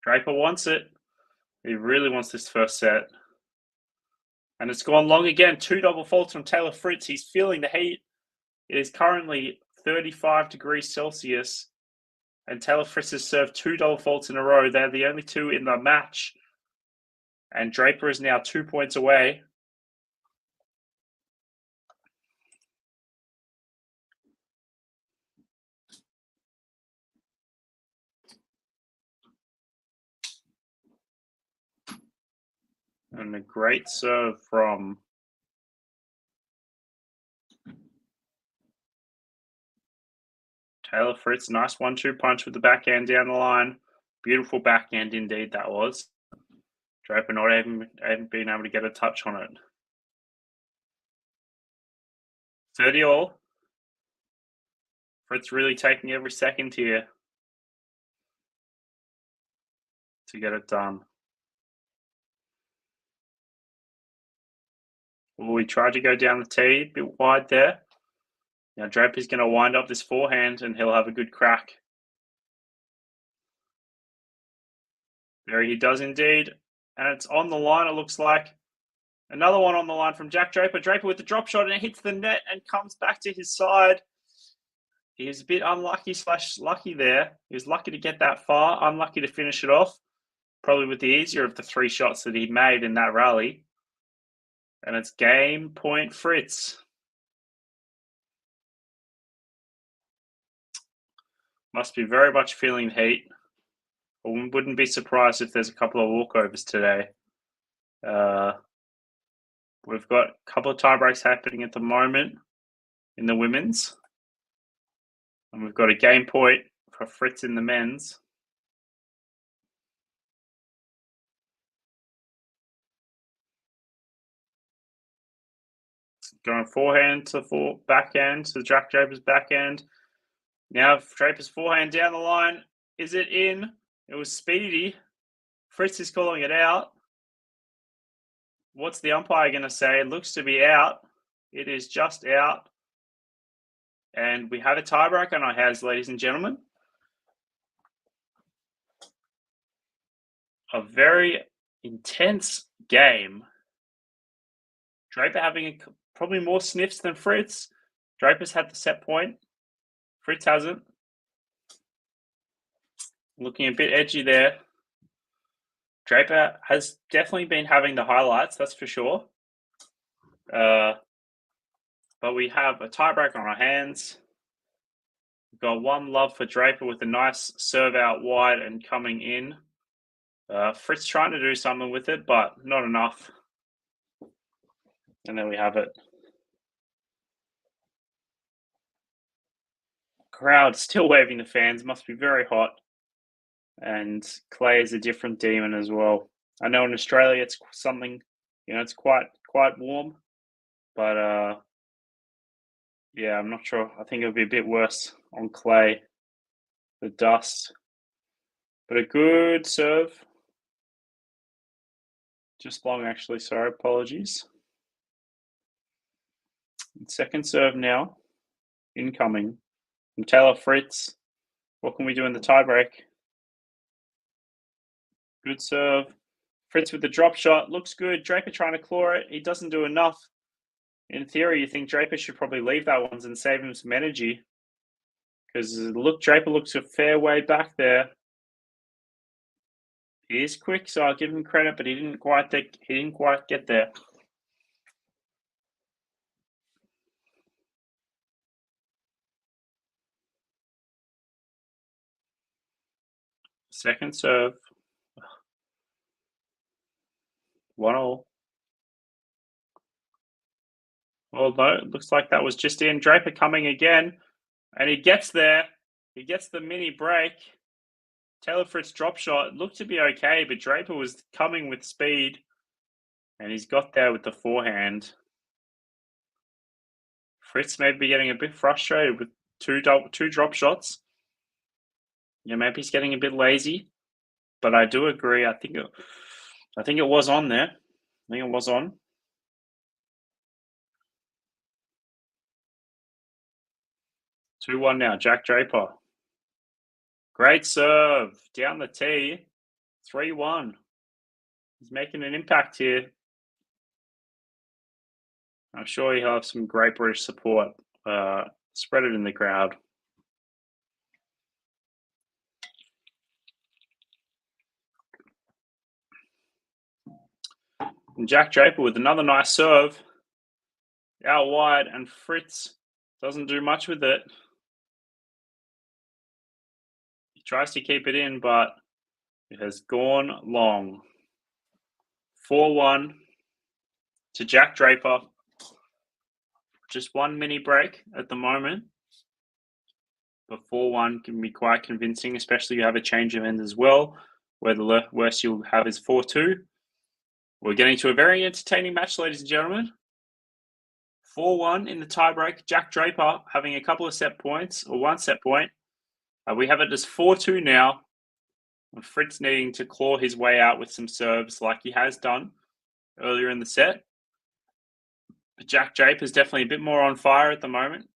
Draper wants it. He really wants this first set. And it's gone long again. 2 double faults from Taylor Fritz. He's feeling the heat. It is currently 35 degrees Celsius. And Taylor Fritz has served 2 double faults in a row. They're the only 2 in the match. And Draper is now 2 points away. And a great serve from Taylor Fritz. Nice 1-2 punch with the backhand down the line. Beautiful backhand indeed that was. Draper not even been able to get a touch on it. 30 all. Fritz really taking every second here to get it done. Well, we tried to go down the tee, a bit wide there. Now Draper's going to wind up this forehand and he'll have a good crack. There he does indeed. And it's on the line, it looks like. Another one on the line from Jack Draper. Draper with the drop shot and it hits the net and comes back to his side. He was a bit unlucky / lucky there. He was lucky to get that far, unlucky to finish it off. Probably with the easier of the 3 shots that he made in that rally. And it's game point Fritz. Must be very much feeling the heat. I wouldn't be surprised if there's a couple of walkovers today. We've got a couple of tiebreaks happening at the moment in the women's. And we've got a game point for Fritz in the men's. Going forehand to backhand to Jack Draper's backhand. Now Draper's forehand down the line. Is it in? It was speedy. Fritz is calling it out. What's the umpire going to say? It looks to be out. It is just out. And we have a tiebreak on our hands, ladies and gentlemen. A very intense game. Draper having probably more sniffs than Fritz. Draper's had the set point. Fritz hasn't. Looking a bit edgy there. Draper has definitely been having the highlights, that's for sure. But we have a tiebreak on our hands. We've got 1-love for Draper with a nice serve out wide and coming in. Fritz trying to do something with it, but not enough. And there we have it. Crowd still waving the fans. Must be very hot. And clay is a different demon as well. I know in Australia it's something, it's quite warm. But yeah, I'm not sure. I think it would be a bit worse on clay, the dust. But a good serve. Just long, actually. Sorry, apologies. Second serve now. Incoming from Taylor Fritz. What can we do in the tiebreak? Good serve. Fritz with the drop shot. Looks good. Draper trying to claw it. He doesn't do enough. In theory, you think Draper should probably leave that one and save him some energy. Because Draper looks a fair way back there. He is quick, so I'll give him credit, but he didn't quite get there. Second serve. 1-all. Although it looks like that was just in. Draper coming again. And he gets there. He gets the mini break. Taylor Fritz drop shot looked to be okay, but Draper was coming with speed. And he's got there with the forehand. Fritz may be getting a bit frustrated with two drop shots. Yeah, maybe he's getting a bit lazy, but I do agree. I think it was on there. I think it was on. 2-1 now. Jack Draper. Great serve down the tee. 3-1. He's making an impact here. I'm sure he'll have some great British support. Spread it in the crowd. And Jack Draper with another nice serve. Out wide, and Fritz doesn't do much with it. He tries to keep it in, but it has gone long. 4-1 to Jack Draper. Just one mini break at the moment. But 4-1 can be quite convincing, especially if you have a change of end as well, where the worst you'll have is 4-2. We're getting to a very entertaining match, ladies and gentlemen. 4-1 in the tiebreak. Jack Draper having a couple of set points, or one set point. We have it as 4-2 now. And Fritz needing to claw his way out with some serves like he has done earlier in the set. But Jack Draper is definitely a bit more on fire at the moment.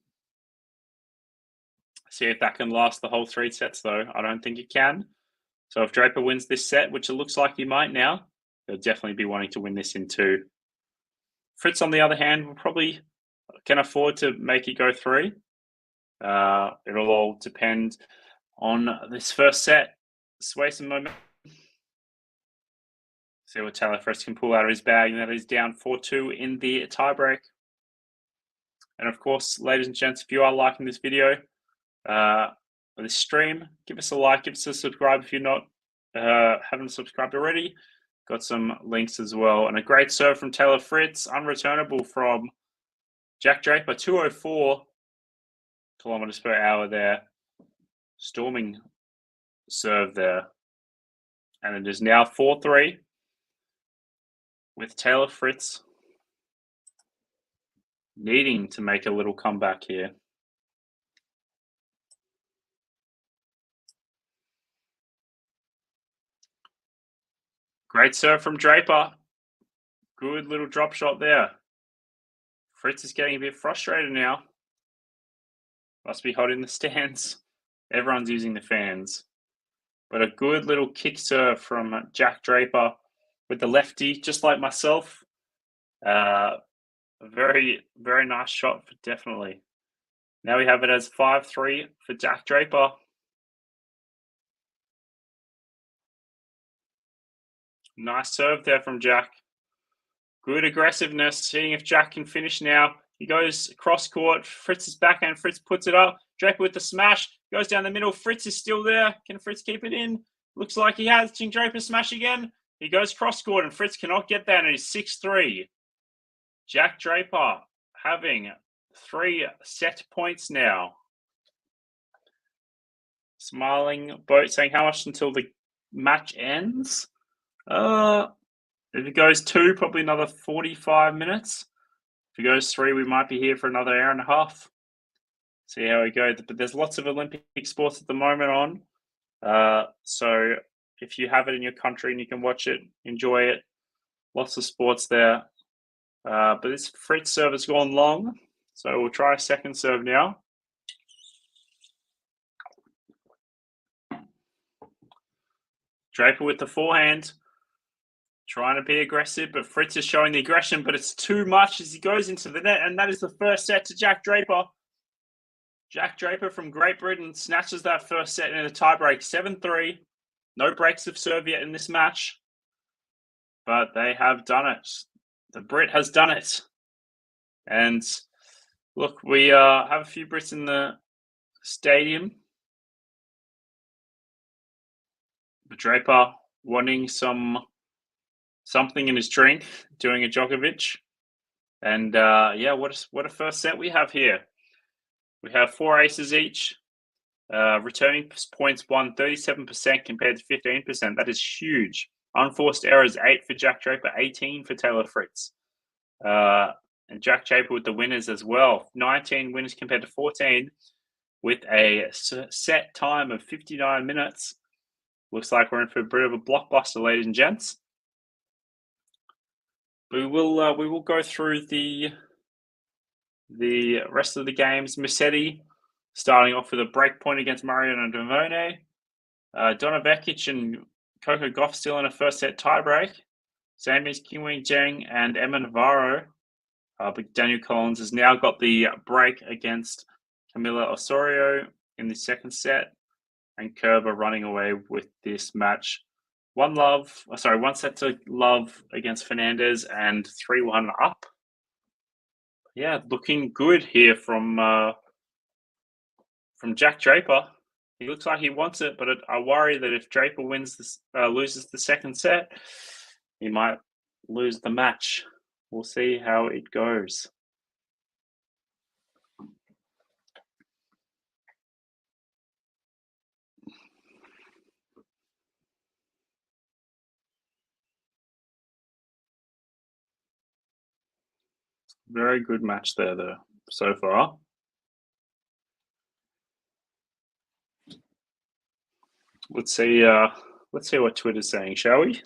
See if that can last the whole 3 sets, though. I don't think it can. So if Draper wins this set, which it looks like he might now, he'll definitely be wanting to win this in 2. Fritz, on the other hand, will probably can afford to make it go 3. It'll all depend on this first set. Sway some momentum. See what Taylor Fritz can pull out of his bag, and that is down 4-2 in the tiebreak. And of course, ladies and gents, if you are liking this video, this stream, give us a like, give us a subscribe if you're not haven't subscribed already. Got some links as well, and a great serve from Taylor Fritz, unreturnable from Jack Draper, 204 kilometers per hour there, storming serve there, and it is now 4-3 with Taylor Fritz needing to make a little comeback here. Great serve from Draper. Good little drop shot there. Fritz is getting a bit frustrated now. Must be hot in the stands. Everyone's using the fans. But a good little kick serve from Jack Draper with the lefty, just like myself. A very, very nice shot, definitely. Now we have it as 5-3 for Jack Draper. Nice serve there from Jack. Good aggressiveness, seeing if Jack can finish now. He goes cross court. Fritz's backhand. Fritz puts it up. Draper with the smash. Goes down the middle. Fritz is still there. Can Fritz keep it in? Looks like he has. Can Draper smash again? He goes cross court, and Fritz cannot get that, and it is 6-3. Jack Draper having 3 set points now. Smiling boat saying, how much until the match ends? If it goes 2, probably another 45 minutes. If it goes 3, we might be here for another hour and a half. See how it goes. But there's lots of Olympic sports at the moment on. So if you have it in your country and you can watch it, enjoy it. Lots of sports there. But this Fritz serve has gone long. So we'll try a second serve now. Draper with the forehand. Trying to be aggressive, but Fritz is showing the aggression, but it's too much as he goes into the net, and that is the first set to Jack Draper. Jack Draper from Great Britain snatches that first set in a tiebreak, 7-3. No breaks of serve yet in this match, but they have done it. The Brit has done it. And look, we have a few Brits in the stadium. But Draper wanting something in his drink, doing a Djokovic. And yeah, what a first set we have here. We have 4 aces each. Returning points won 37% compared to 15%. That is huge. Unforced errors 8 for Jack Draper, 18 for Taylor Fritz. And Jack Draper with the winners as well. 19 winners compared to 14 with a set time of 59 minutes. Looks like we're in for a bit of a blockbuster, ladies and gents. We will go through the rest of the games. Musetti starting off with a break point against Mariano Devone. Donovekic and Coco Gauff still in a first set tiebreak. Same as Qingwei Zheng and Emma Navarro. But Daniel Collins has now got the break against Camila Osorio in the second set. And Kerber running away with this match. One set to love against Fernandez and 3-1 up. Yeah, looking good here from Jack Draper. He looks like he wants it, but I worry that if Draper loses the second set, he might lose the match. We'll see how it goes. Very good match there, though, so far. Let's see what Twitter's saying, shall we?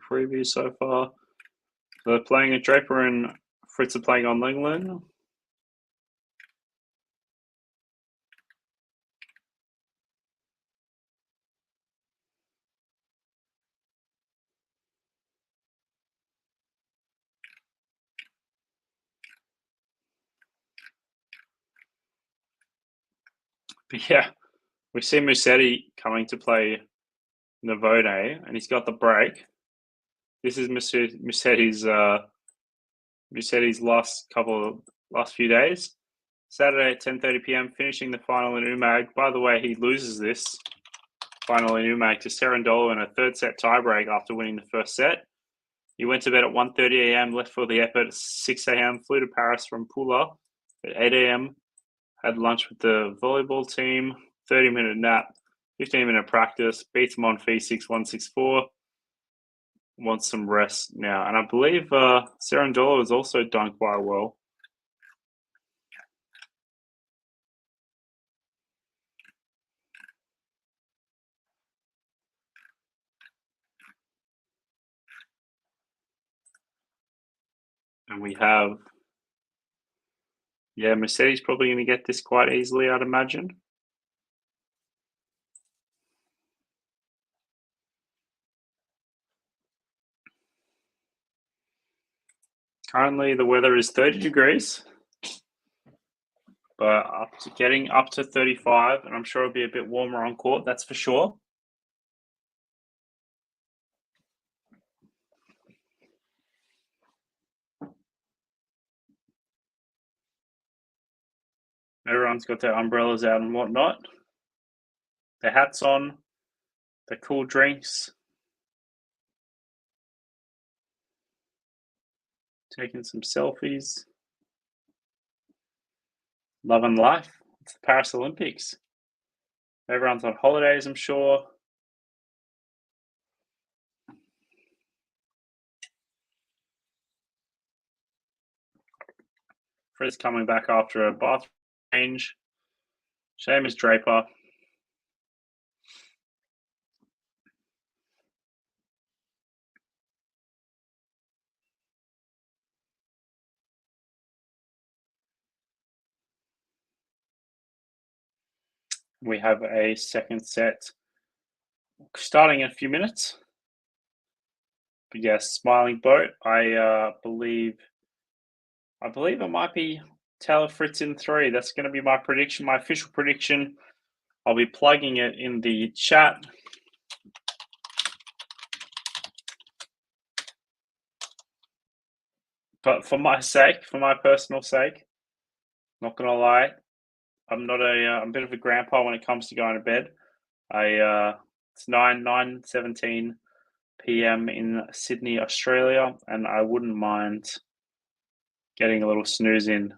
Preview so far. They're playing at Draper and Fritz are playing on Lingling. But yeah, we see Musetti coming to play Navone, and he's got the break. This is Musetti's last few days. Saturday at 10:30 p.m. finishing the final in Umag. By the way, he loses this final in Umag to Cerundolo in a third set tiebreak after winning the first set. He went to bed at 1:30 a.m., left for the airport at 6 a.m., flew to Paris from Pula at 8 a.m., had lunch with the volleyball team, 30-minute nap, 15-minute practice, beats him on fee 6-1, 6-4, wants some rest now. And I believe Cerundolo has also done quite well. And we have, Mercedes probably going to get this quite easily, I'd imagine. Currently, the weather is 30 degrees, but getting up to 35, and I'm sure it'll be a bit warmer on court, that's for sure. Everyone's got their umbrellas out and whatnot. Their hats on, their cool drinks. Taking some selfies. Loving life. It's the Paris Olympics. Everyone's on holidays, I'm sure. Fritz coming back after a bath change. Same as Draper. We have a second set starting in a few minutes. But yes, Smiling Boat. I believe it might be Taylor Fritz in 3. That's going to be my prediction, my official prediction. I'll be plugging it in the chat. But for my personal sake, not going to lie, I'm a bit of a grandpa when it comes to going to bed. It's 9:17 p.m. in Sydney, Australia, and I wouldn't mind getting a little snooze in.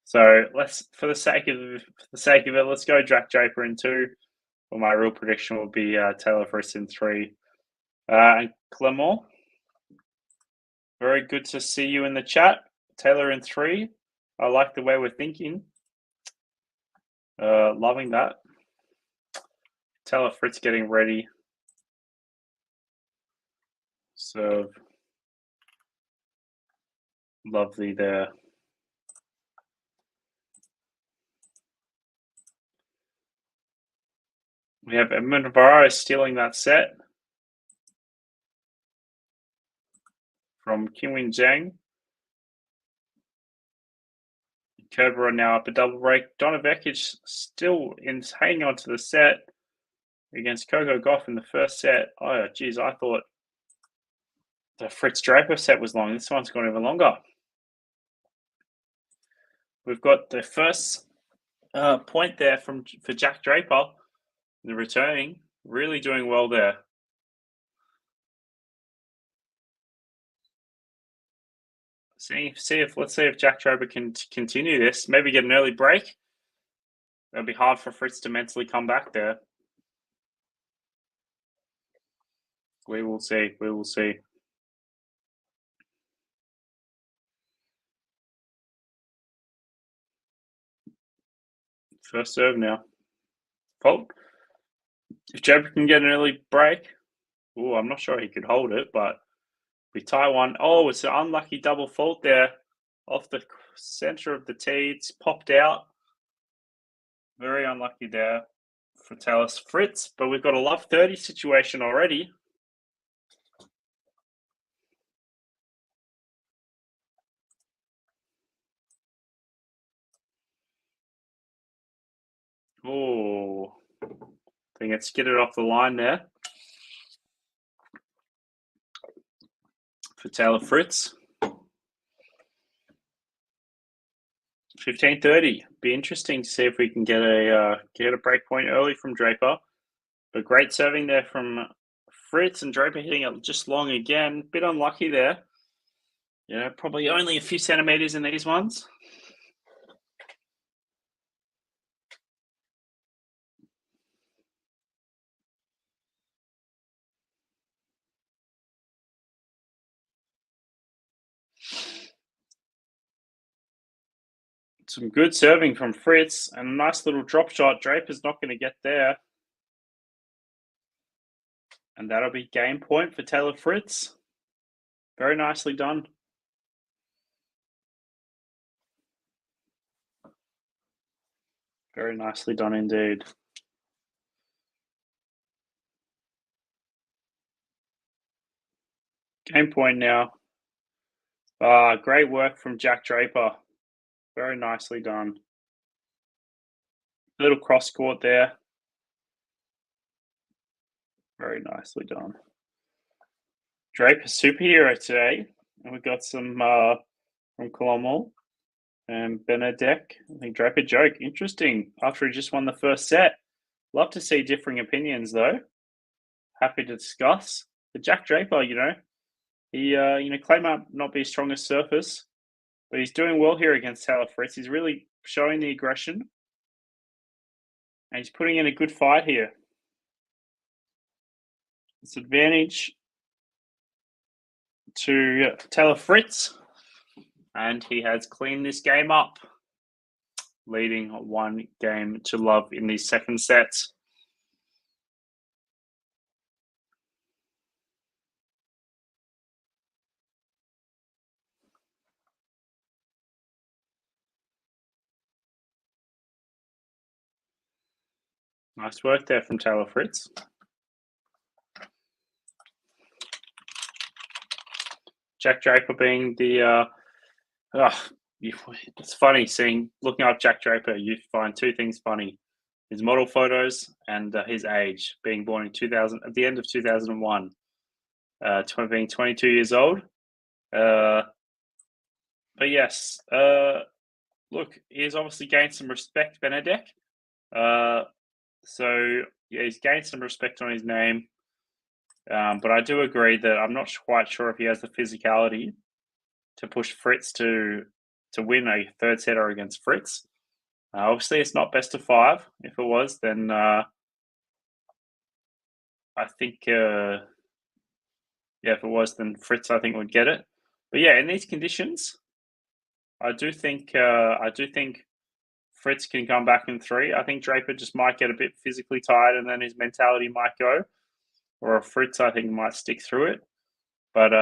So for the sake of it, let's go Jack Draper in 2. Well, my real prediction will be Taylor Fritz in 3. And Clement, very good to see you in the chat. Taylor in 3. I like the way we're thinking. Loving that. Taylor Fritz getting ready. So lovely there. We have Edmund Navarro stealing that set from Qinwen Zhang. Kerber now up a double break. Donovekic still hanging on to the set against Coco Gauff in the first set. Oh, geez, I thought the Fritz Draper set was long. This one's gone even longer. We've got the first point there for Jack Draper, the returning, really doing well there. Let's see if Jack Draper can continue this. Maybe get an early break. It'll be hard for Fritz to mentally come back there. We will see. We will see. First serve now. Fault. If Draper can get an early break, I'm not sure he could hold it, but we tie one. Oh, it's an unlucky double fault there off the center of the tee. It's popped out. Very unlucky there for Taylor Fritz, but we've got a love 30 situation already. Oh, I think it skidded off the line there for Taylor Fritz. 15:30. Be interesting to see if we can get a break point early from Draper. But great serving there from Fritz, and Draper hitting it just long again. Bit unlucky there. Yeah, probably only a few centimeters in these ones. Some good serving from Fritz and a nice little drop shot. Draper's not going to get there. And that'll be game point for Taylor Fritz. Very nicely done. Very nicely done indeed. Game point now. Great work from Jack Draper. Very nicely done. Little cross court there. Very nicely done. Draper superhero today. And we've got some from Colombo and Benedek. I think Draper joke. Interesting. After he just won the first set. Love to see differing opinions though. Happy to discuss. But Jack Draper, he claim might not be his strongest surface, but he's doing well here against Taylor Fritz. He's really showing the aggression, and he's putting in a good fight here. It's advantage to Taylor Fritz, and he has cleaned this game up, leading 1 game to love in these second sets. Nice work there from Taylor Fritz. Jack Draper being the it's funny looking up Jack Draper. You find 2 things funny: his model photos and his age, being born in 2000 at the end of 2001, being 22 years old. But yes, look, he's obviously gained some respect, Benedek. So yeah, he's gained some respect on his name. But I do agree that I'm not quite sure if he has the physicality to push Fritz to win a third setter against Fritz. Obviously, it's not best of 5. If it was, then I think Yeah, if it was, then Fritz, I think, would get it. But yeah, in these conditions, I do think Fritz can come back in 3. I think Draper just might get a bit physically tired, and then his mentality might go. Or Fritz, I think, might stick through it. But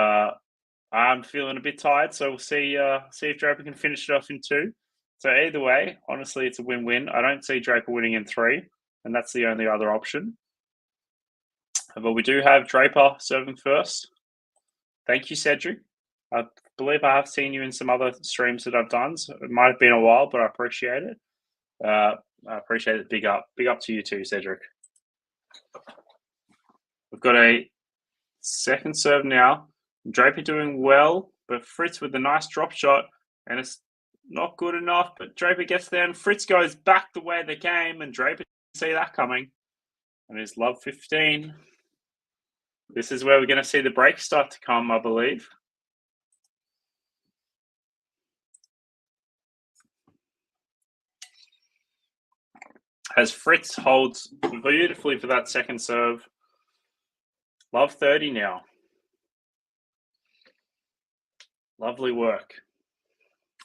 I'm feeling a bit tired, so we'll see if Draper can finish it off in 2. So either way, honestly, it's a win-win. I don't see Draper winning in 3, and that's the only other option. But we do have Draper serving first. Thank you, Cedric. I believe I have seen you in some other streams that I've done. So it might have been a while, but I appreciate it. I appreciate it. Big up to you too, Cedric. We've got a second serve now. Draper doing well, but Fritz with a nice drop shot, and it's not good enough. But Draper gets there, and Fritz goes back the way they came, and Draper didn't see that coming. And it's love 15. This is where we're going to see the break start to come, I believe. As Fritz holds beautifully for that second serve. Love 30 now. Lovely work.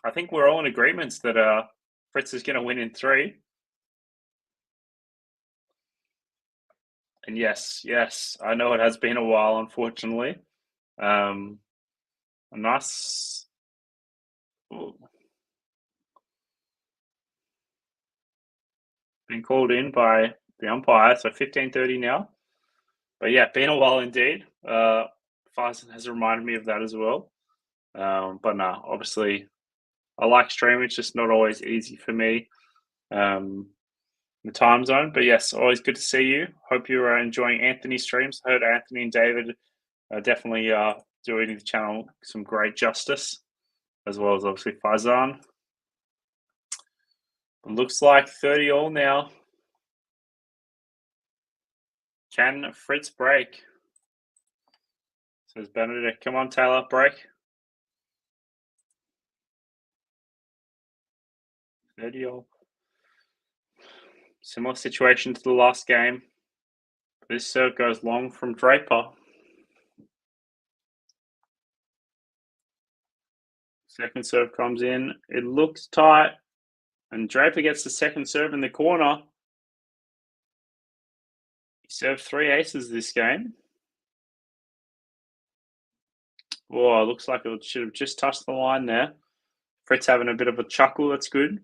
I think we're all in agreement that Fritz is going to win in 3. And yes, I know it has been a while, unfortunately. A nice... Ooh. Been called in by the umpire, so 15:30 now. But yeah, been a while indeed. Farzan has reminded me of that as well. But no, obviously, I like streaming. It's just not always easy for me, the time zone. But yes, always good to see you. Hope you are enjoying Anthony's streams. I heard Anthony and David are definitely doing the channel some great justice, as well as obviously Farzan. It looks like 30 all now. Can Fritz break? Says Benedict. Come on, Taylor, break. 30 all. Similar situation to the last game. This serve goes long from Draper. Second serve comes in. It looks tight. And Draper gets the second serve in the corner. He served 3 aces this game. Oh, it looks like it should have just touched the line there. Fritz having a bit of a chuckle. That's good.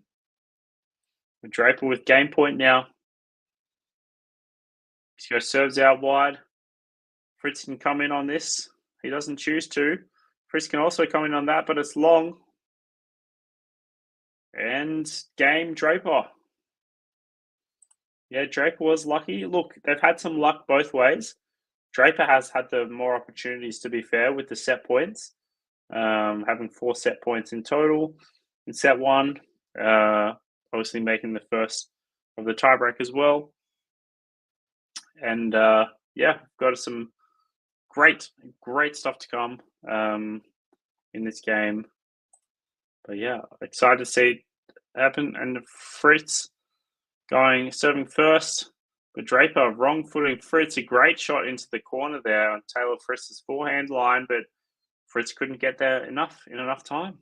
Draper with game point now. He serves out wide. Fritz can come in on this. He doesn't choose to. Fritz can also come in on that, but it's long. And game Draper. Yeah, Draper was lucky. Look, they've had some luck both ways. Draper has had the more opportunities, to be fair, with the set points. Having 4 set points in total in set 1. Obviously making the first of the tiebreak as well. And yeah, got some great stuff to come in this game. But yeah, excited to see it happen. And Fritz serving first. But Draper wrong footing Fritz. A great shot into the corner there on Taylor Fritz's forehand line, but Fritz couldn't get there in enough time.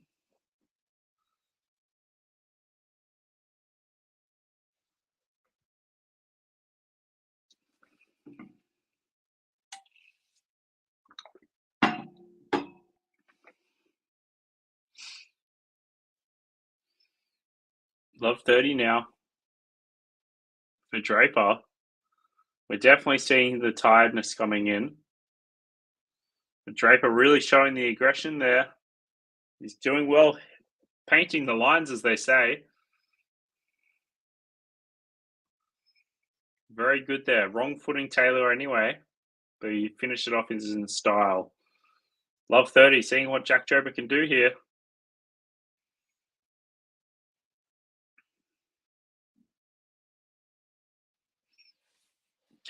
Love 30 now for Draper. We're definitely seeing the tiredness coming in. But Draper really showing the aggression there. He's doing well, painting the lines, as they say. Very good there. Wrong footing Taylor anyway, but he finished it off in style. Love 30, seeing what Jack Draper can do here.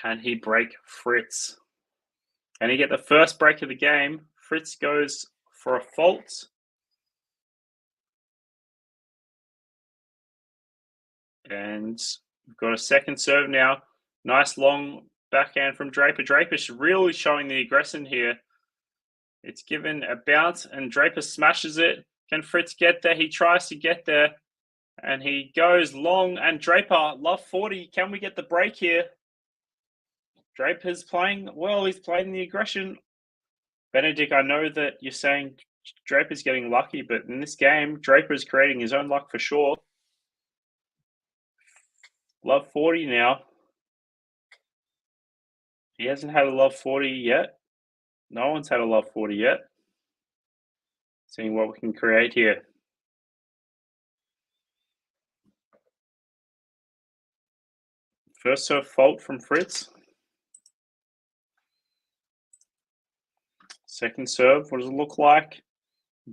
Can he break Fritz? Can he get the first break of the game? Fritz goes for a fault. And we've got a second serve now. Nice long backhand from Draper. Draper's really showing the aggression here. It's given a bounce, and Draper smashes it. Can Fritz get there? He tries to get there, and he goes long. And Draper, love 40. Can we get the break here? Draper's playing well. He's playing the aggression. Benedict, I know that you're saying Draper's getting lucky, but in this game, Draper's creating his own luck for sure. Love 40 now. He hasn't had a love 40 yet. No one's had a love 40 yet. Seeing what we can create here. First serve fault from Fritz. Second serve, what does it look like?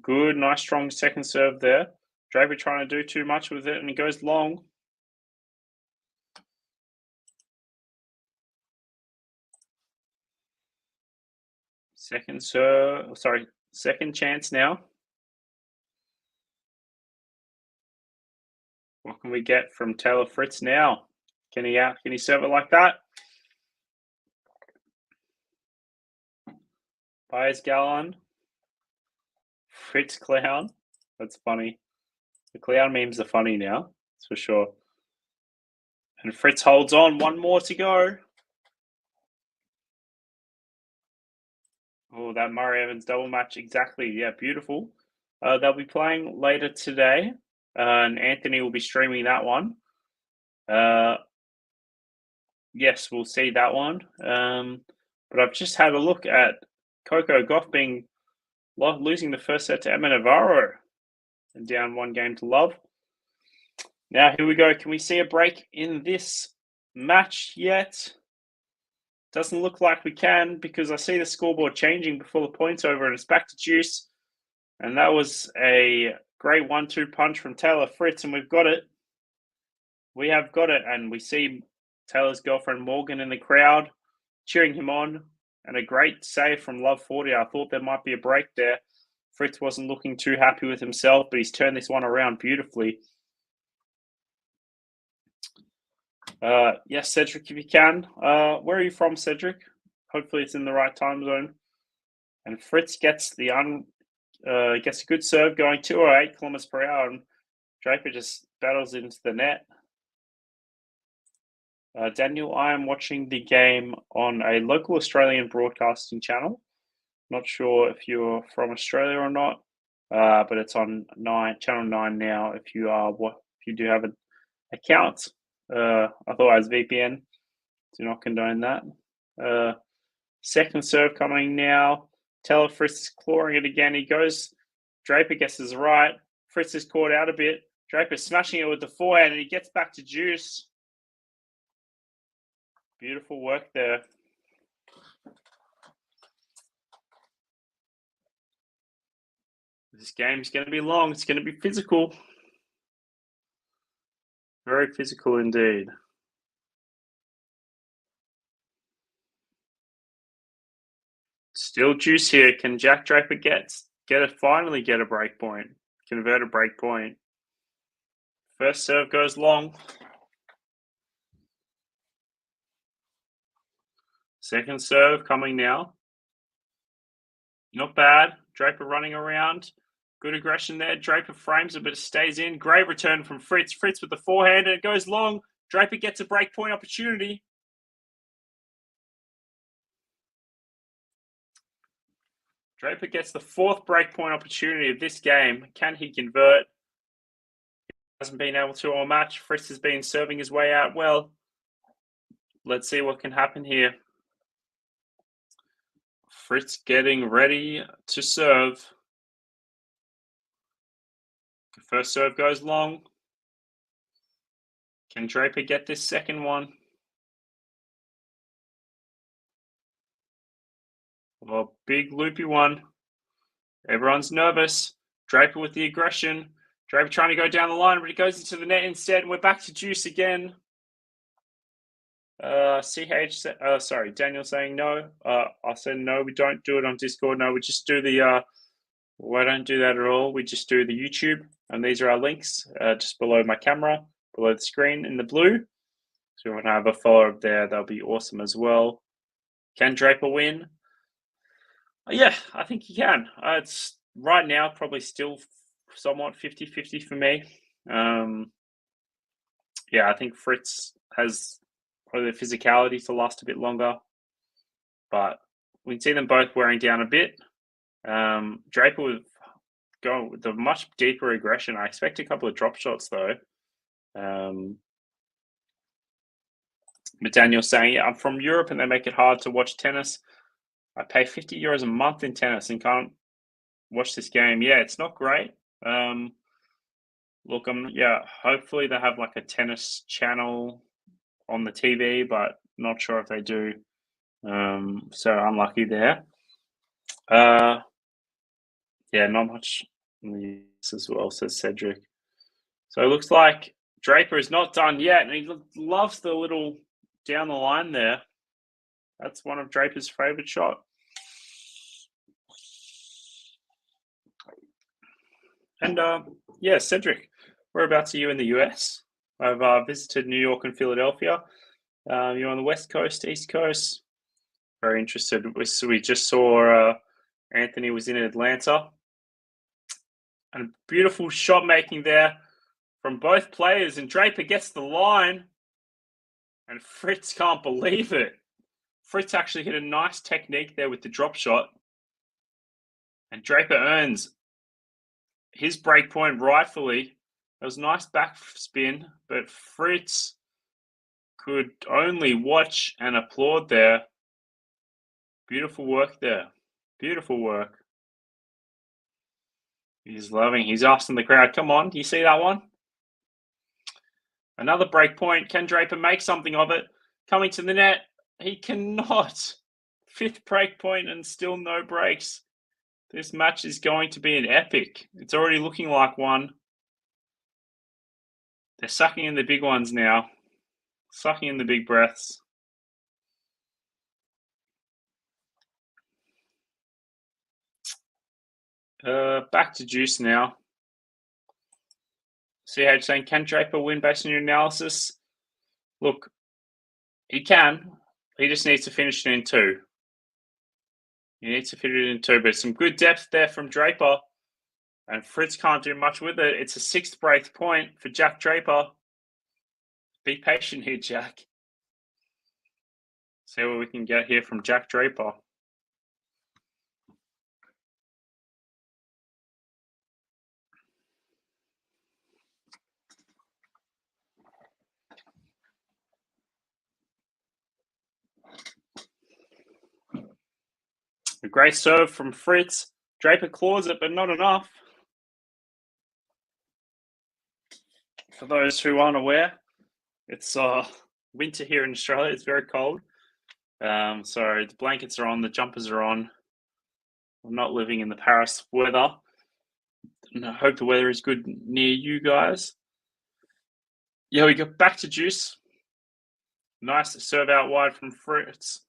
Good, nice, strong second serve there. Draper trying to do too much with it, and he goes long. Second serve, sorry, second chance now. What can we get from Taylor Fritz now? Can he serve it like that? Byers Gallon. Fritz Clown. That's funny. The clown memes are funny now, that's for sure. And Fritz holds on. One more to go. Oh, that Murray Evans double match. Exactly. Yeah, beautiful. They'll be playing later today. And Anthony will be streaming that one. Yes, we'll see that one. But I've just had a look at Coco Gauff losing the first set to Emma Navarro and down 1 game to love. Now, here we go. Can we see a break in this match yet? Doesn't look like we can, because I see the scoreboard changing before the point's over, and it's back to deuce. And that was a great 1-2 punch from Taylor Fritz, and we've got it. We have got it, and we see Taylor's girlfriend Morgan in the crowd cheering him on, and a great save from Love 40. I thought there might be a break there. Fritz wasn't looking too happy with himself, but he's turned this one around beautifully. Yes, Cedric, if you can. Where are you from, Cedric? Hopefully it's in the right time zone. And Fritz gets gets a good serve going 208 kilometers per hour, and Draper just battles into the net. Daniel, I am watching the game on a local Australian broadcasting channel. Not sure if you're from Australia or not, but it's on Channel 9 now. If you do have an account, otherwise VPN. Do not condone that. Second serve coming now. Taylor Fritz is clawing it again. He goes. Draper guesses right. Fritz is caught out a bit. Draper smashing it with the forehand, and he gets back to deuce. Beautiful work there. This game's going to be long. It's going to be physical. Very physical indeed. Still juice here. Can Jack Draper finally get a break point? Convert a break point. First serve goes long. Second serve coming now. Not bad. Draper running around. Good aggression there. Draper frames it, but it stays in. Great return from Fritz. Fritz with the forehand, and it goes long. Draper gets a break point opportunity. Draper gets the 4th break point opportunity of this game. Can he convert? He hasn't been able to all match. Fritz has been serving his way out well. Let's see what can happen here. Fritz getting ready to serve. The first serve goes long. Can Draper get this second one? Well, big loopy one. Everyone's nervous. Draper with the aggression. Draper trying to go down the line, but he goes into the net instead, and we're back to juice again. Daniel saying no. I said no, we don't do it on Discord. No, we just do we don't do that at all. We just do the YouTube, and these are our links just below my camera, below the screen in the blue. So if you want to have a follow up there, that'll be awesome as well. Can Draper win? Yeah, I think he can. It's right now probably still somewhat 50-50 for me. Um, yeah, I think Fritz has probably the physicality to last a bit longer, but we can see them both wearing down a bit. Draper with going with a much deeper aggression. I expect a couple of drop shots though. But Daniel's saying, yeah, I'm from Europe and they make it hard to watch tennis. I pay €50 a month in tennis and can't watch this game. Yeah, it's not great. Look, hopefully they have like a tennis channel on the TV, but not sure if they do. So unlucky there. Yeah, not much in the US as well, says Cedric. So it looks like Draper is not done yet, and he loves the little down the line there. That's one of Draper's favorite shot. And yeah, Cedric, whereabouts are you in the US? I've visited New York and Philadelphia. You're on the West Coast, East Coast. Very interested. We just saw Anthony was in Atlanta. And beautiful shot making there from both players. And Draper gets the line. And Fritz can't believe it. Fritz actually hit a nice technique there with the drop shot. And Draper earns his break point rightfully. It was a nice backspin, but Fritz could only watch and applaud there. Beautiful work there. Beautiful work. He's loving. He's asking the crowd, come on, do you see that one? Another break point. Can Draper make something of it? Coming to the net. He cannot. Fifth break point and still no breaks. This match is going to be an epic. It's already looking like one. They're sucking in the big ones now. Sucking in the big breaths. Back to Juice now. CH saying, can Draper win based on your analysis? Look, he can. He just needs to finish it in 2. He needs to fit it in 2, but some good depth there from Draper. And Fritz can't do much with it. It's a 6th break point for Jack Draper. Be patient here, Jack. See what we can get here from Jack Draper. A great serve from Fritz. Draper claws it, but not enough. For those who aren't aware, it's winter here in Australia. It's very cold. So the blankets are on, the jumpers are on. I'm not living in the Paris weather. And I hope the weather is good near you guys. Yeah, we go back to Juice. Nice serve out wide from Fritz.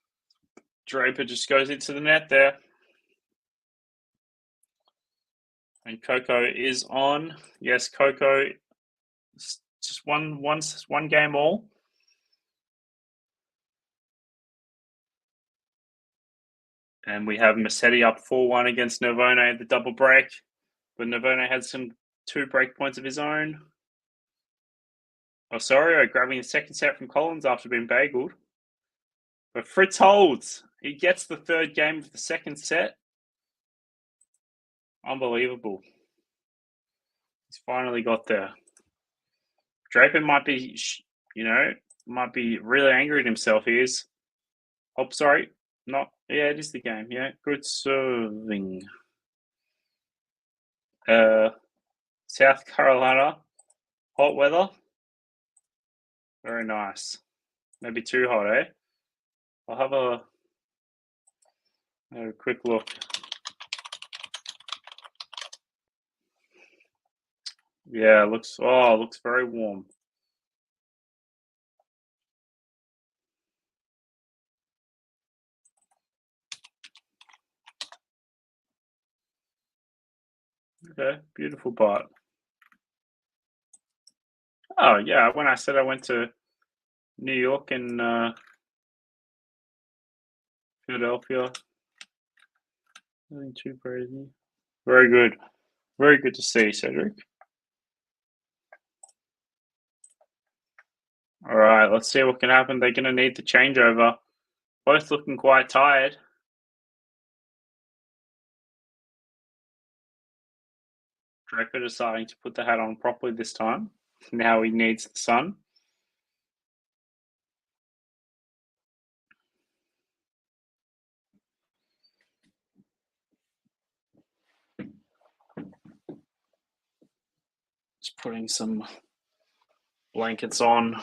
Draper just goes into the net there. And Coco is on. Yes, Coco, just one game all. And we have Massetti up 4-1 against Nervone at the double break. But Nervone had some 2 break points of his own. Osorio grabbing a second set from Collins after being bageled. But Fritz holds. He gets the 3rd game of the 2nd set. Unbelievable. He's finally got there. Draper might be, might be really angry at himself. He is. Oh, sorry. Not. Yeah, it is the game. Yeah, good serving. South Carolina. Hot weather. Very nice. Maybe too hot, eh? I'll have a quick look. Yeah, looks very warm. Okay, beautiful part. Oh yeah, when I said I went to New York and Philadelphia, Nothing too crazy. Very good. Very good to see, Cedric. All right, let's see what can happen. They're going to need the changeover. Both looking quite tired. Draper deciding to put the hat on properly this time. Now he needs the sun. Just putting some blankets on.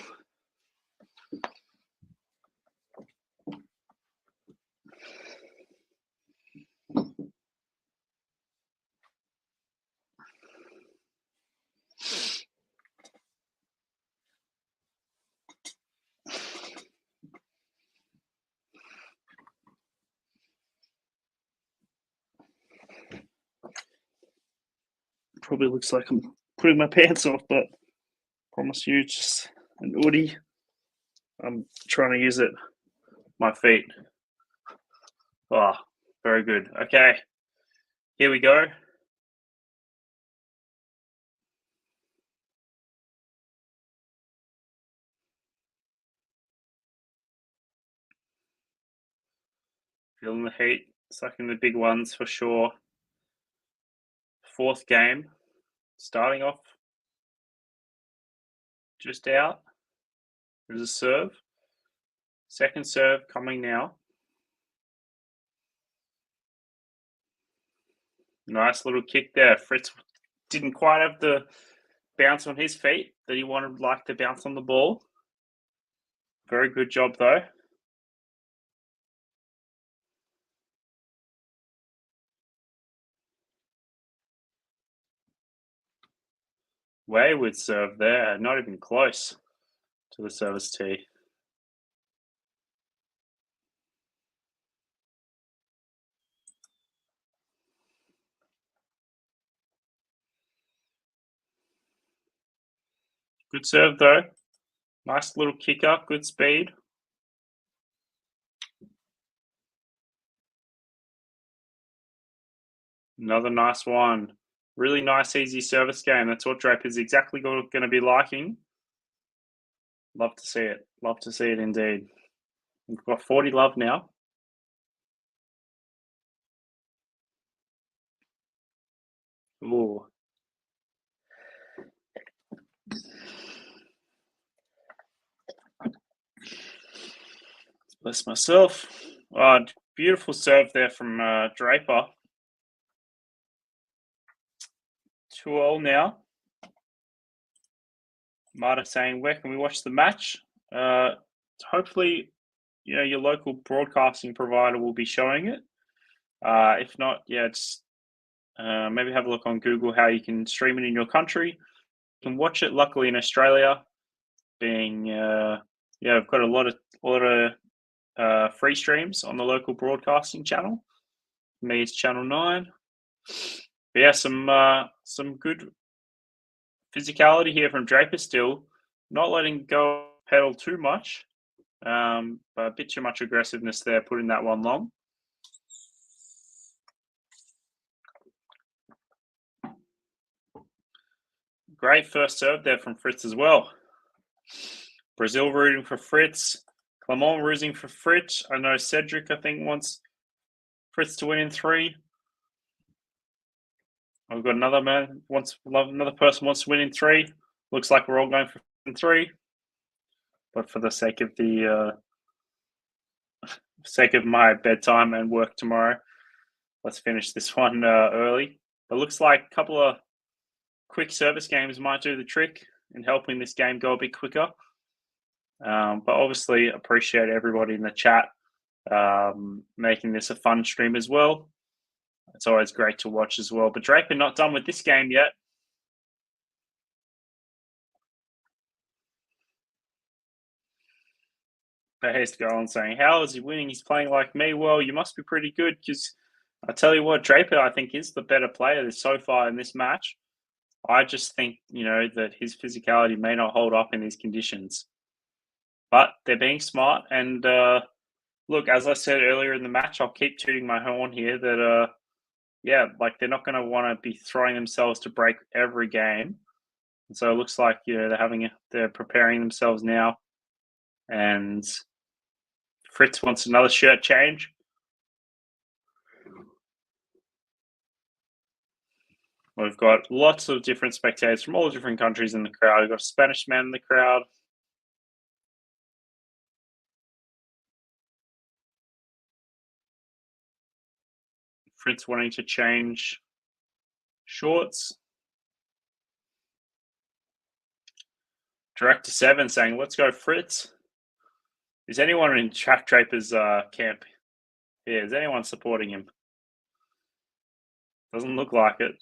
Probably looks like I'm putting my pants off, but I promise you, it's just an hoodie. I'm trying to use it. My feet. Oh, very good. Okay, here we go. Feeling the heat, sucking the big ones for sure. Fourth game, starting off just out. There's a serve. Second serve coming now. Nice little kick there. Fritz didn't quite have the bounce on his feet that he wanted, like to bounce on the ball. Very good job though. Wayward serve there, not even close to the service tee. Good serve though. Nice little kick up, good speed. Another nice one. Really nice, easy service game. That's what Draper's exactly going to be liking. Love to see it. Love to see it indeed. We've got 40 love now. Ooh. Bless myself. Oh, beautiful serve there from Draper. 2-all now. Marta saying, where can we watch the match? Hopefully, your local broadcasting provider will be showing it. If not, just maybe have a look on Google how you can stream it in your country. You can watch it. Luckily, in Australia, being I've got a lot of free streams on the local broadcasting channel. For me, it's Channel 9. But yeah, some good physicality here from Draper still, not letting go pedal too much, but a bit too much aggressiveness there, putting that one long. Great first serve there from Fritz as well. Brazil rooting for Fritz. Clement rooting for Fritz. I know Cedric, I think, wants Fritz to win in 3. I've got another person wants to win in 3. Looks like we're all going for in 3. But for the sake of my bedtime and work tomorrow, let's finish this one early. But looks like a couple of quick service games might do the trick in helping this game go a bit quicker. But obviously, appreciate everybody in the chat making this a fun stream as well. It's always great to watch as well. But Draper not done with this game yet. Here's to go on saying, how is he winning? He's playing like me. Well, you must be pretty good because I tell you what, Draper, I think, is the better player so far in this match. I just think, that his physicality may not hold up in these conditions. But they're being smart. And look, as I said earlier in the match, I'll keep tooting my horn here that yeah, like they're not going to want to be throwing themselves to break every game. And so it looks like they're preparing themselves now, and Fritz wants another shirt change. We've got lots of different spectators from all different countries in the crowd. We've got a Spanish man in the crowd. Fritz wanting to change shorts. Director 7 saying, let's go, Fritz. Is anyone in Draper's camp here? Is anyone supporting him? Doesn't look like it.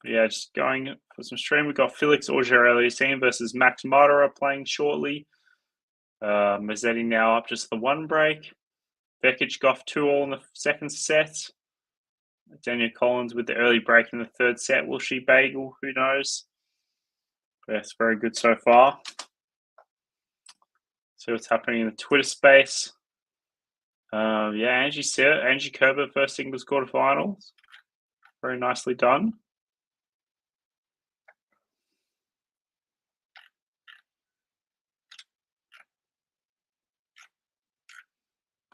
But yeah, just going for some stream. We've got Felix Auger-Aliassime versus Max Martera playing shortly. Mazzetti now up just the one break. Vekic got 2-all in the second set. Daniel Collins with the early break in the third set. Will she bagel? Who knows? But it's very good so far. See what's happening in the Twitter space. Angie Kerber, first singles quarterfinals. Very nicely done.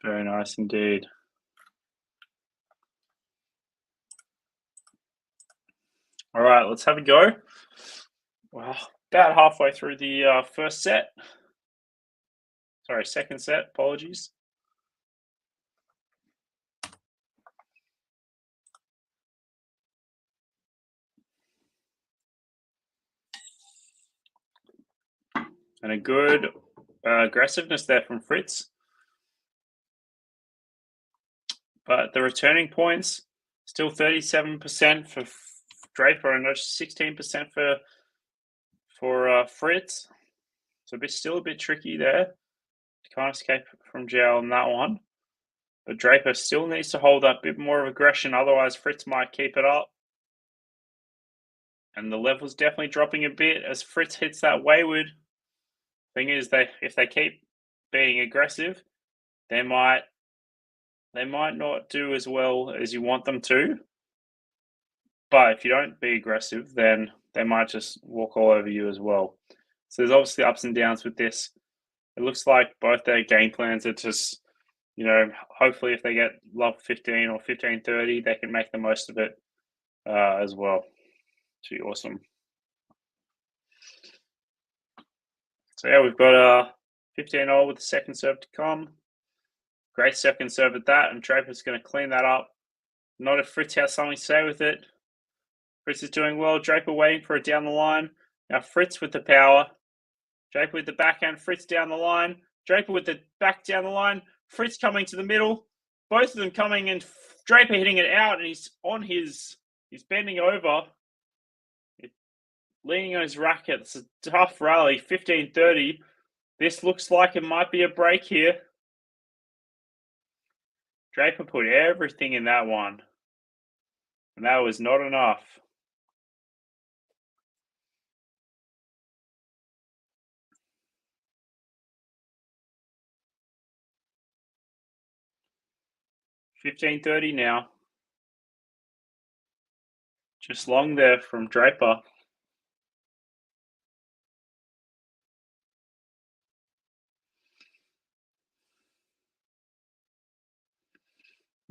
Very nice indeed. All right, let's have a go. Well, about halfway through the first set. Sorry, second set. Apologies. And a good aggressiveness there from Fritz. But the returning points, still 37% for Draper and just 16% for Fritz. So still a bit tricky there. Can't escape from jail on that one. But Draper still needs to hold up a bit more of aggression. Otherwise, Fritz might keep it up. And the level's definitely dropping a bit as Fritz hits that wayward. Thing is, if they keep being aggressive, they might not do as well as you want them to. But if you don't be aggressive, then they might just walk all over you as well. So there's obviously ups and downs with this. It looks like both their game plans are just, hopefully if they get love 15 or 15-30, they can make the most of it as well. Should be awesome. So yeah, we've got 15-all with the second serve to come. Great second serve at that, and Draper's going to clean that up. Not if Fritz has something to say with it. Fritz is doing well. Draper waiting for it down the line. Now Fritz with the power. Draper with the backhand. Fritz down the line. Draper with the back down the line. Fritz coming to the middle. Both of them coming and Draper hitting it out, and he's bending over, leaning on his racket. It's a tough rally, 15-30. This looks like it might be a break here. Draper put everything in that one, and that was not enough. $15-30 now. Just long there from Draper.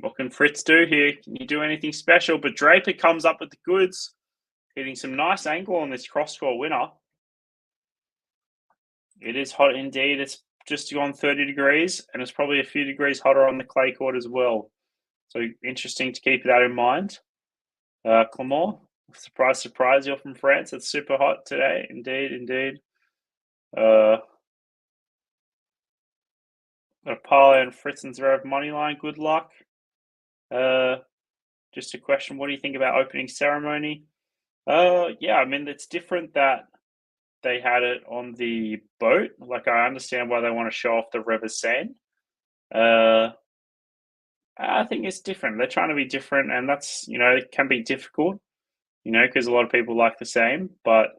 What can Fritz do here? Can you do anything special? But Draper comes up with the goods, hitting some nice angle on this cross-court winner. It is hot indeed. It's just gone 30 degrees, and it's probably a few degrees hotter on the clay court as well. So interesting to keep that in mind. Clement, surprise, surprise, you're from France. It's super hot today. Indeed. Got a parlay and Fritz and Zverev money line. Good luck. Just a question. What do you think about opening ceremony? Yeah, I mean, it's different that they had it on the boat. Like, I understand why they want to show off the river Seine. I think it's different. They're trying to be different, and that's, it can be difficult, because a lot of people like the same, but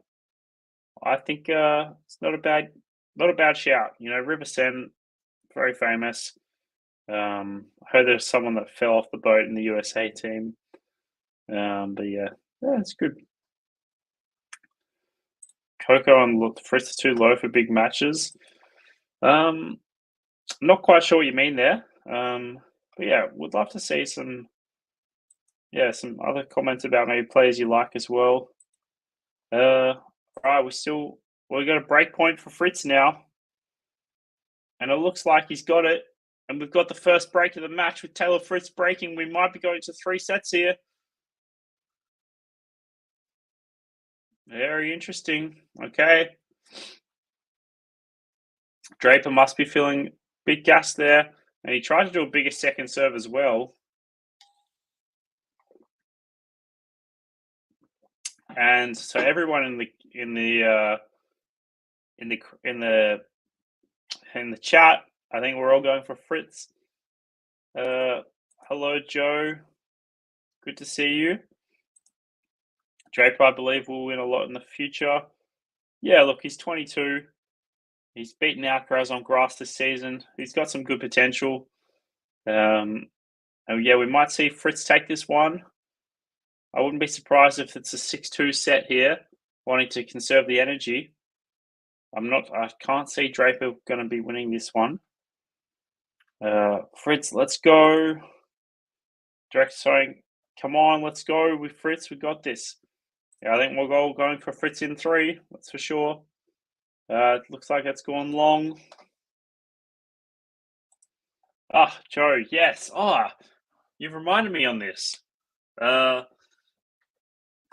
I think it's not a bad shout. River Seine, very famous. I heard there's someone that fell off the boat in the USA team. But yeah, it's good. Coco and Fritz is too low for big matches. I'm not quite sure what you mean there. But yeah, would love to see some other comments about maybe players you like as well. All right, we got a break point for Fritz now, and it looks like he's got it. And we've got the first break of the match with Taylor Fritz breaking. We might be going to 3 sets here. Very interesting. Okay. Draper must be feeling big gas there, and he tried to do a bigger second serve as well. And so everyone in the chat, I think we're all going for Fritz. Hello, Joe. Good to see you. Draper, I believe, will win a lot in the future. Yeah, look, he's 22. He's beaten Alcaraz on grass this season. He's got some good potential. And yeah, we might see Fritz take this one. I wouldn't be surprised if it's a 6-2 set here, wanting to conserve the energy. I can't see Draper going to be winning this one. Fritz, let's go. Direct saying, come on, let's go with Fritz. We got this. Yeah, I think we're all going for Fritz in 3. That's for sure. It looks like it's gone long. Joe, yes. You've reminded me on this.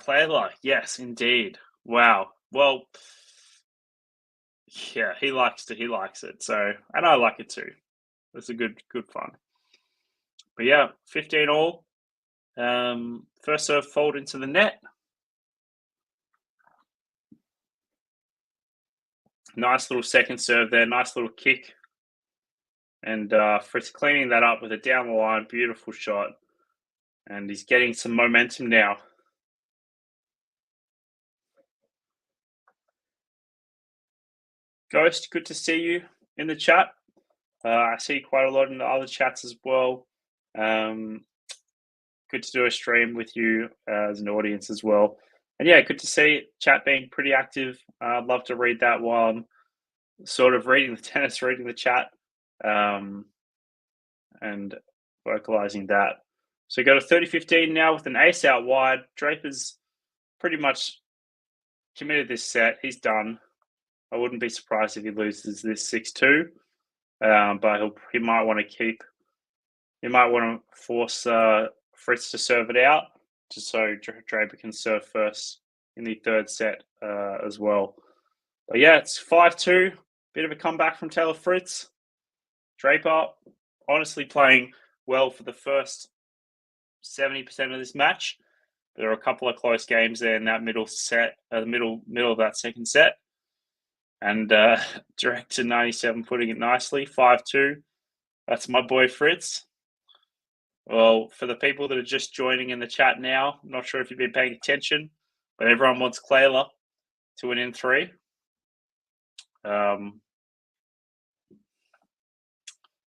Clayla, yes, indeed. Wow. Well, yeah, he likes it. So, and I like it too. It's a good fun. But yeah, 15 all. First serve fold into the net. Nice little second serve there. Nice little kick. And Fritz cleaning that up with a down the line. Beautiful shot. And he's getting some momentum now. Ghost, good to see you in the chat. I see quite a lot in the other chats as well. Good to do a stream with you as an audience as well. And yeah, good to see chat being pretty active. I'd love to read that while I'm sort of reading the tennis, reading the chat, and vocalizing that. So got a 30-15 now with an ace out wide. Draper's pretty much committed this set. He's done. I wouldn't be surprised if he loses this 6-2, but he might want to force Fritz to serve it out, just so Draper can serve first in the third set as well. But yeah, it's 5-2. Bit of a comeback from Taylor Fritz. Draper honestly playing well for the first 70% of this match. There are a couple of close games there in that middle set, middle of that second set. And direct to 97, putting it nicely, 5-2. That's my boy Fritz. Well, for the people that are just joining in the chat now, I'm not sure if you've been paying attention, but everyone wants Clayla to win in 3.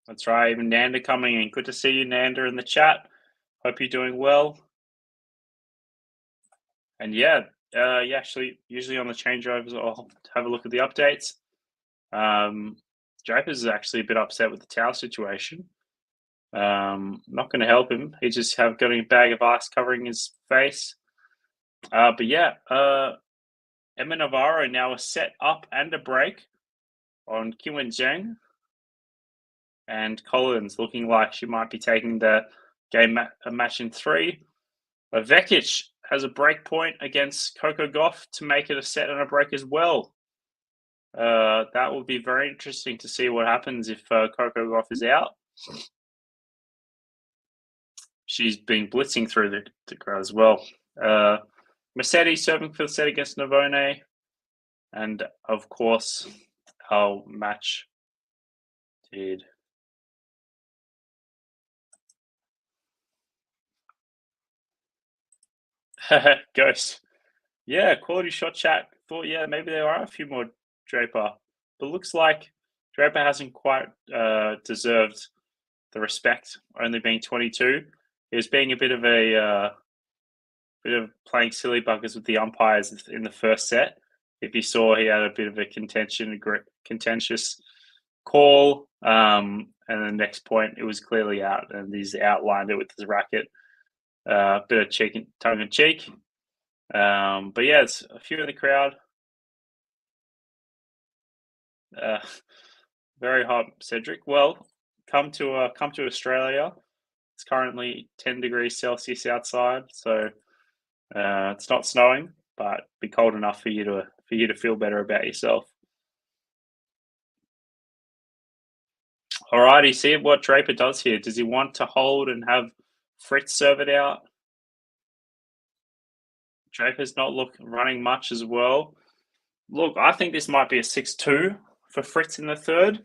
That's right, even Nanda coming in. Good to see you, Nanda, in the chat. Hope you're doing well. And yeah, actually, usually on the changeovers, I'll have a look at the updates. Draper's is actually a bit upset with the towel situation. Not going to help him. He's just got a bag of ice covering his face. But yeah, Emma Navarro now a set up and a break on Kiwen Zheng. And Collins looking like she might be taking the match in 3. But Vekic has a break point against Coco Gauff to make it a set and a break as well. That will be very interesting to see what happens if Coco Gauff is out. She's been blitzing through the crowd as well. Mercedes serving for the set against Navone. And, of course, our match did. Ghost. Yeah, QualityShot chat. Thought, yeah, maybe there are a few more Draper. But looks like Draper hasn't quite deserved the respect only being 22. He was being a bit of playing silly buggers with the umpires in the first set. If you saw, he had a bit of a contentious call, and the next point it was clearly out, and he's outlined it with his racket. Bit of tongue in cheek. But yeah, it's a few in the crowd. Very hot, Cedric. Well, come to Australia. It's currently 10 degrees Celsius outside, so it's not snowing, but be cold enough for you to feel better about yourself. Alrighty, see what Draper does here. Does he want to hold and have Fritz serve it out? Draper's not running much as well. Look, I think this might be a 6-2 for Fritz in the third.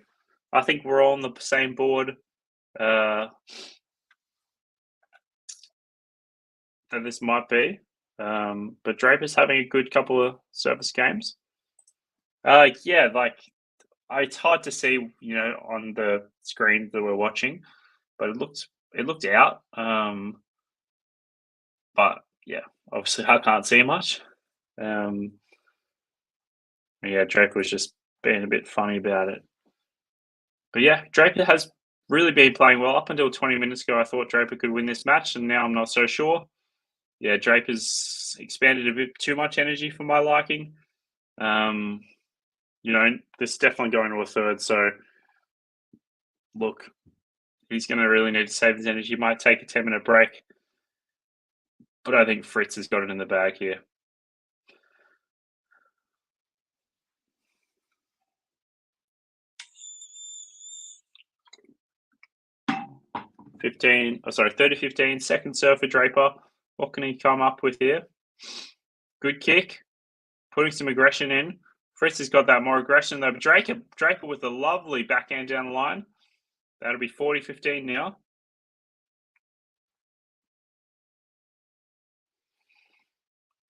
I think we're all on the same board that this might be. But Draper's having a good couple of service games. Yeah, it's hard to see, on the screen that we're watching, but it looked out. But yeah, obviously I can't see much. Yeah, Draper was just being a bit funny about it. But yeah, Draper has really been playing well. Up until 20 minutes ago, I thought Draper could win this match, and now I'm not so sure. Yeah, Draper's expanded a bit too much energy for my liking. This is definitely going to a third, so look, he's going to really need to save his energy. He might take a 10-minute break, but I think Fritz has got it in the bag here. – 30-15, second serve for Draper. What can he come up with here? Good kick, putting some aggression in. Fritz has got that more aggression though. But Draper with a lovely backhand down the line. That'll be 40-15 now.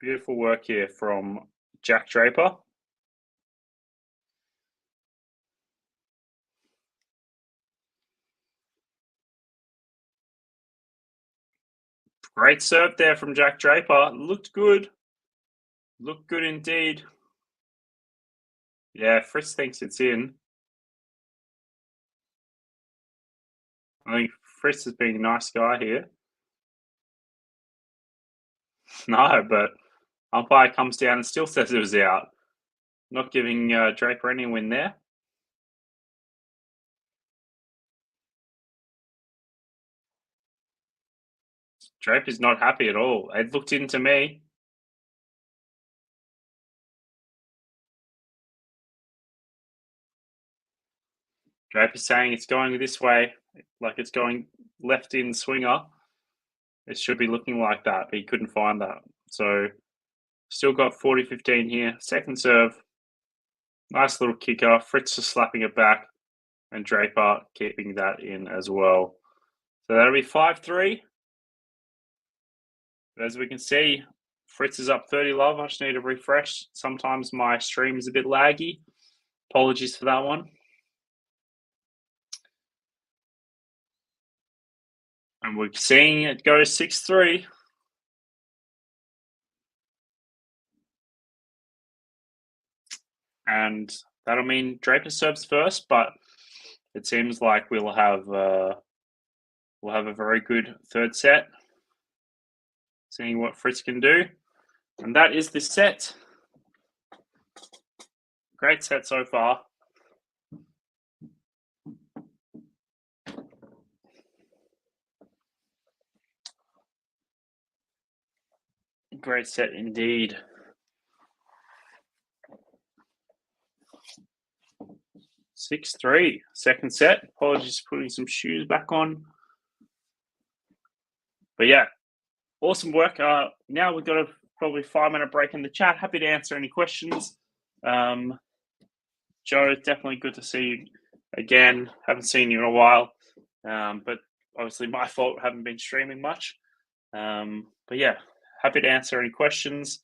Beautiful work here from Jack Draper. Great serve there from Jack Draper. Looked good. Looked good indeed. Yeah, Fritz thinks it's in. I think Fritz is being a nice guy here. No, but umpire comes down and still says it was out. Not giving Draper any win there. Draper's not happy at all. It looked into me. Draper's saying it's going this way, like it's going left in swinger. It should be looking like that, but he couldn't find that. So still got 40-15 here. Second serve. Nice little kicker. Fritz just slapping it back, and Draper keeping that in as well. So that'll be 5-3. But as we can see, Fritz is up 30 love. I just need to refresh. Sometimes my stream is a bit laggy. Apologies for that one. And we're seeing it go 6-3. And that'll mean Draper serves first, but it seems like we'll have a very good third set. Seeing what Fritz can do. And that is the set. Great set so far. Great set indeed. 6-3, second set. Apologies for putting some shoes back on. But yeah, awesome work. Now we've got a probably 5-minute break in the chat. Happy to answer any questions. Joe, definitely good to see you again. Haven't seen you in a while. But obviously my fault, haven't been streaming much. But yeah, happy to answer any questions.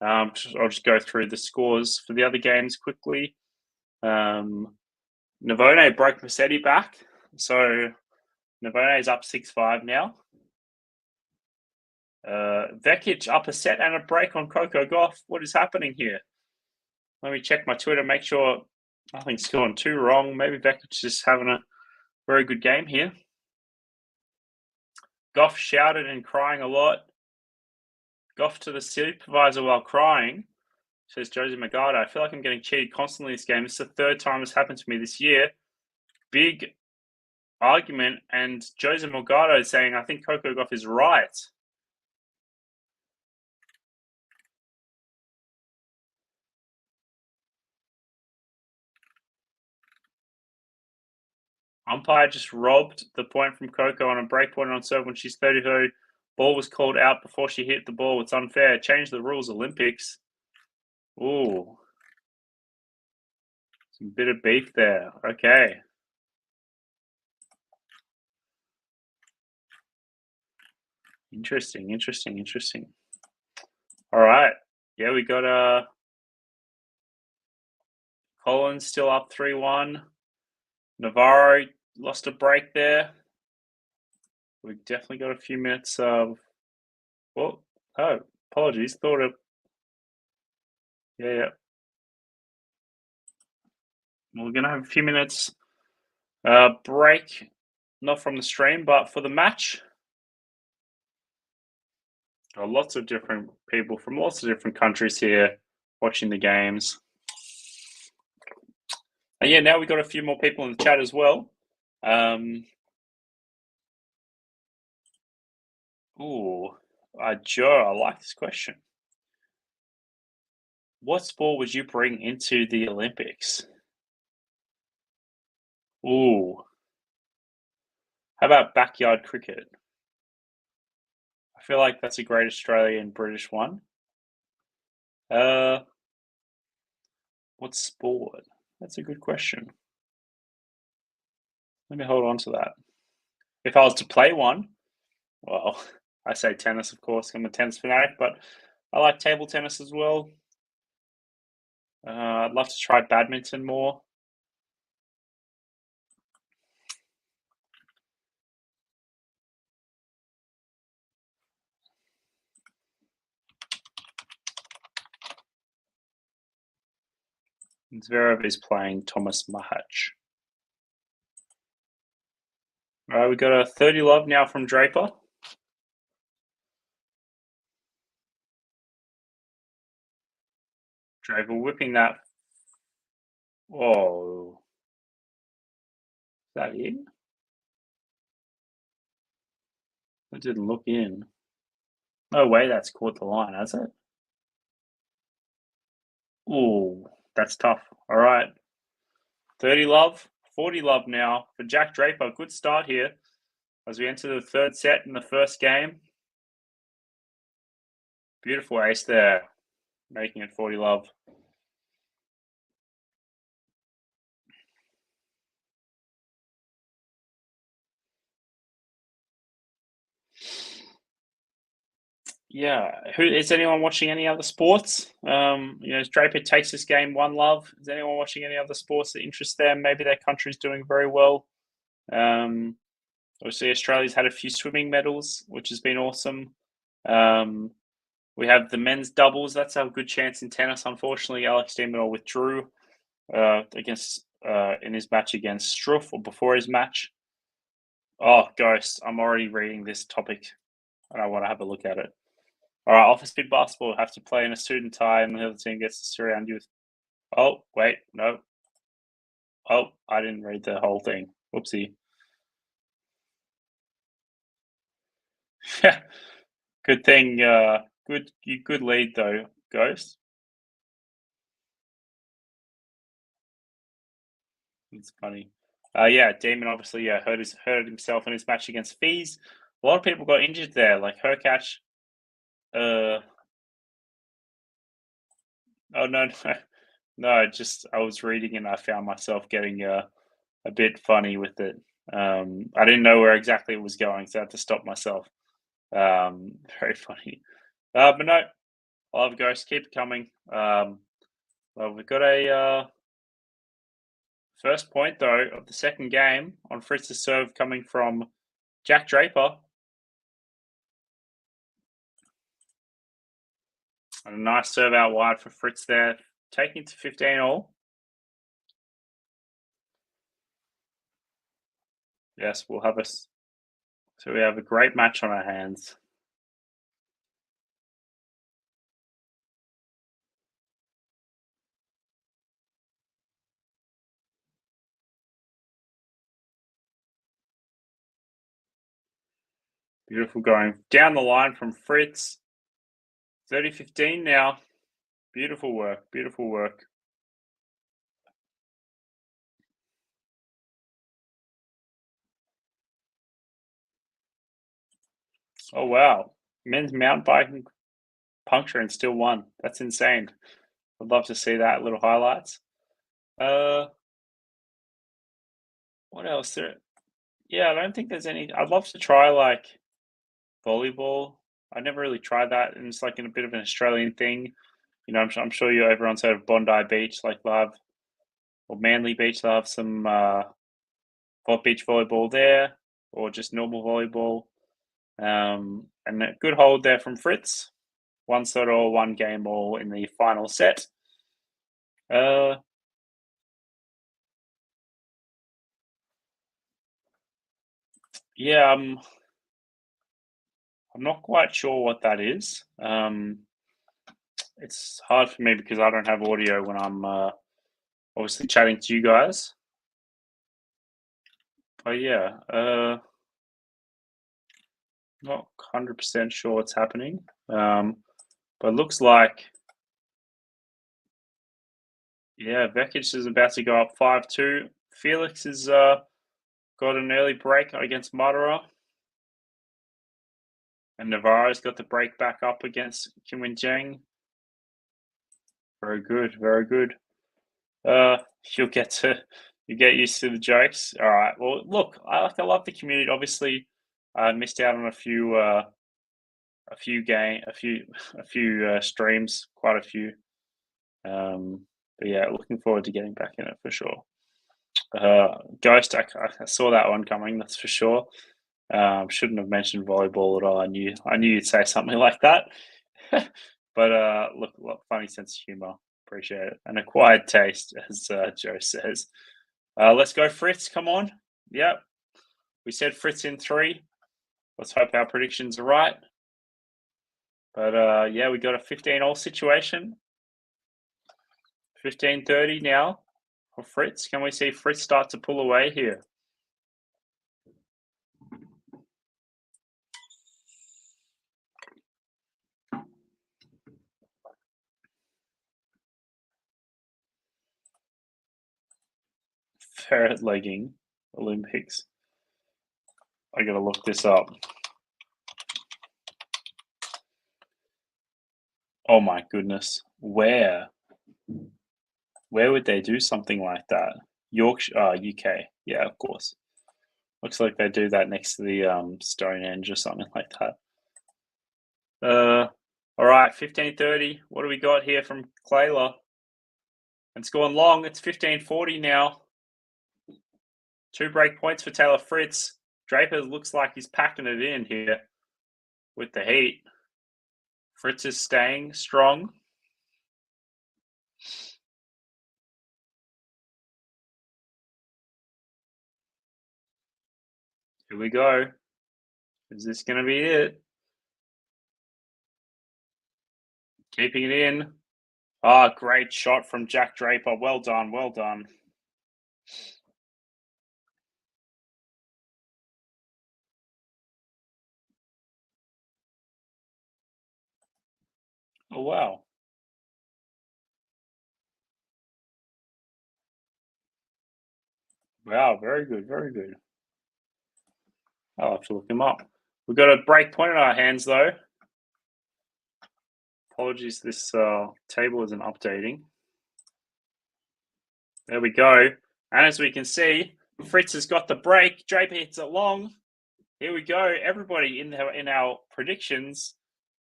I'll just go through the scores for the other games quickly. Navone broke Massetti back. So Navone is up 6-5 now. Vekic up a set and a break on Coco Gauff. What is happening here? Let me check my Twitter, make sure nothing's gone too wrong. Maybe Vekic is having a very good game here. Gauff shouted and crying a lot. Gauff to the supervisor while crying. Says Josie Magada, I feel like I'm getting cheated constantly this game. This is the third time this happened to me this year. Big argument, and Jose Morgado is saying, I think Coco Gauff is right. Umpire just robbed the point from Coco on a break point on serve when she's 32. Ball was called out before she hit the ball. It's unfair. Change the rules, Olympics. Ooh. Some bit of beef there. Okay. Interesting. All right. Yeah, we got Collins still up 3-1. Navarro lost a break there. We've definitely got a few minutes of... Well, oh, apologies. Thought of... Yeah. We're going to have a few minutes break, not from the stream, but for the match. Lots of different people from lots of different countries here watching the games. And yeah, now we've got a few more people in the chat as well. Joe, I like this question. What sport would you bring into the Olympics? Ooh. How about backyard cricket? I feel like that's a great Australian British one. What sport? That's a good question. Let me hold on to that. If I was to play one, well, I say tennis, of course. I'm a tennis fanatic, but I like table tennis as well. I'd love to try badminton more. Zverev is playing Thomas Mahach. All right, we got a 30 love now from Draper. Draper whipping that. Whoa. Is that in? It didn't look in. No way that's caught the line, has it? Ooh, that's tough. All right. 30 love, 40 love now for Jack Draper. Good start here as we enter the third set in the first game. Beautiful ace there, making it 40 love. Yeah, is anyone watching any other sports? Draper takes this game 1 love. Is anyone watching any other sports that interest them? Maybe their country's doing very well. Obviously, Australia's had a few swimming medals, which has been awesome. We have the men's doubles. That's a good chance in tennis. Unfortunately, Alex de Minaur withdrew in his match against Struff, or before his match. Oh, Ghost, I'm already reading this topic, and I want to have a look at it. All right, office speed basketball have to play in a suit and tie, and the other team gets to surround you with... Oh, wait, no. Oh, I didn't read the whole thing. Whoopsie. Good thing. Good lead though, Ghost. It's funny. Yeah, Demon obviously hurt himself in his match against Fees. A lot of people got injured there, like Herkash. Oh no. I was reading and I found myself getting a bit funny with it. I didn't know where exactly it was going, so I had to stop myself. Very funny. But no, I love Ghost. Keep it coming. Well, we've got a first point though of the second game on Fritz's serve coming from Jack Draper. And a nice serve out wide for Fritz there, taking to 15 all. Yes, we'll have so we have a great match on our hands. Beautiful going down the line from Fritz. 30-15 now. Beautiful work. Beautiful work. Oh, wow. Men's mountain biking puncture and still won. That's insane. I'd love to see that. Little highlights. What else? Yeah, I don't think there's any. I'd love to try like volleyball. I never really tried that, and it's like in a bit of an Australian thing. You know, I'm sure everyone's heard of Bondi Beach, like love, or Manly Beach. They have some beach volleyball there, or just normal volleyball. And a good hold there from Fritz. 1 set all, 1 game all in the final set. Yeah, I'm not quite sure what that is. It's hard for me because I don't have audio when I'm obviously chatting to you guys. But yeah, not 100% sure what's happening. But it looks like, yeah, Vekic is about to go up 5-2. Felix has got an early break against Madara. And Navarro's got the break back up against Kim Win Jang. Very good, very good. You get used to the jokes. All right. Well, look, I love the community. Obviously, I missed out on a few streams, quite a few. But yeah, looking forward to getting back in it for sure. Ghost, I saw that one coming. That's for sure. Shouldn't have mentioned volleyball at all. I knew you'd say something like that. But look, funny sense of humor. Appreciate it. An acquired taste, as Joe says. Let's go, Fritz. Come on. Yep. We said Fritz in 3. Let's hope our predictions are right. But yeah, we got a 15-all situation. 15-30 now for Fritz. Can we see Fritz start to pull away here? Ferret legging Olympics. I gotta look this up. Oh my goodness. Where would they do something like that? Yorkshire, UK. Yeah, of course. Looks like they do that next to the Stonehenge or something like that. All right, 15-30. What do we got here from Clayla? It's going long. It's 15-40 now. 2 break points for Taylor Fritz. Draper looks like he's packing it in here with the heat. Fritz is staying strong. Here we go. Is this going to be it? Keeping it in. Ah, great shot from Jack Draper. Well done, well done. Oh, wow. Wow, very good, very good. I'll have to look him up. We've got a break point in our hands, though. Apologies, this table isn't updating. There we go. And as we can see, Fritz has got the break. Draper hits it long. Here we go. Everybody in our predictions.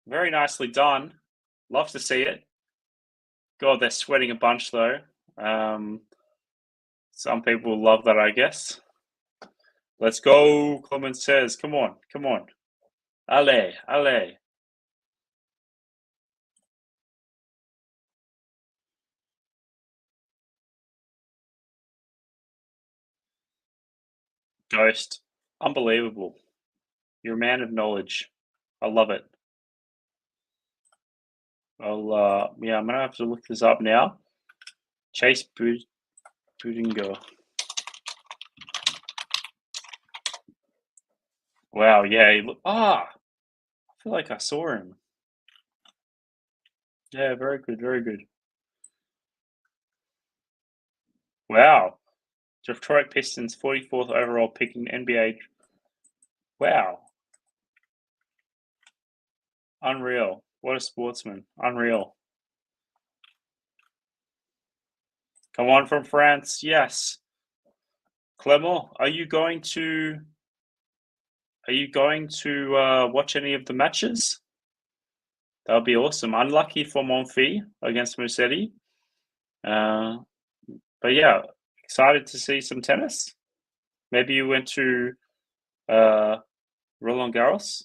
Very nicely done. Love to see it. God, they're sweating a bunch, though. Some people love that, I guess. Let's go, Clement says. Come on, come on. Allez, allez. Ghost. Unbelievable. You're a man of knowledge. I love it. Yeah, I'm gonna have to look this up now. Chase Budinger. Wow, yeah. I feel like I saw him. Yeah, very good, very good. Wow. Detroit Pistons, 44th overall pick in NBA. Wow. Unreal. What a sportsman. Unreal. Come on from France. Yes. Clement, are you going to watch any of the matches? That would be awesome. Unlucky for Monfils against Musetti. But yeah, excited to see some tennis. Maybe you went to Roland Garros.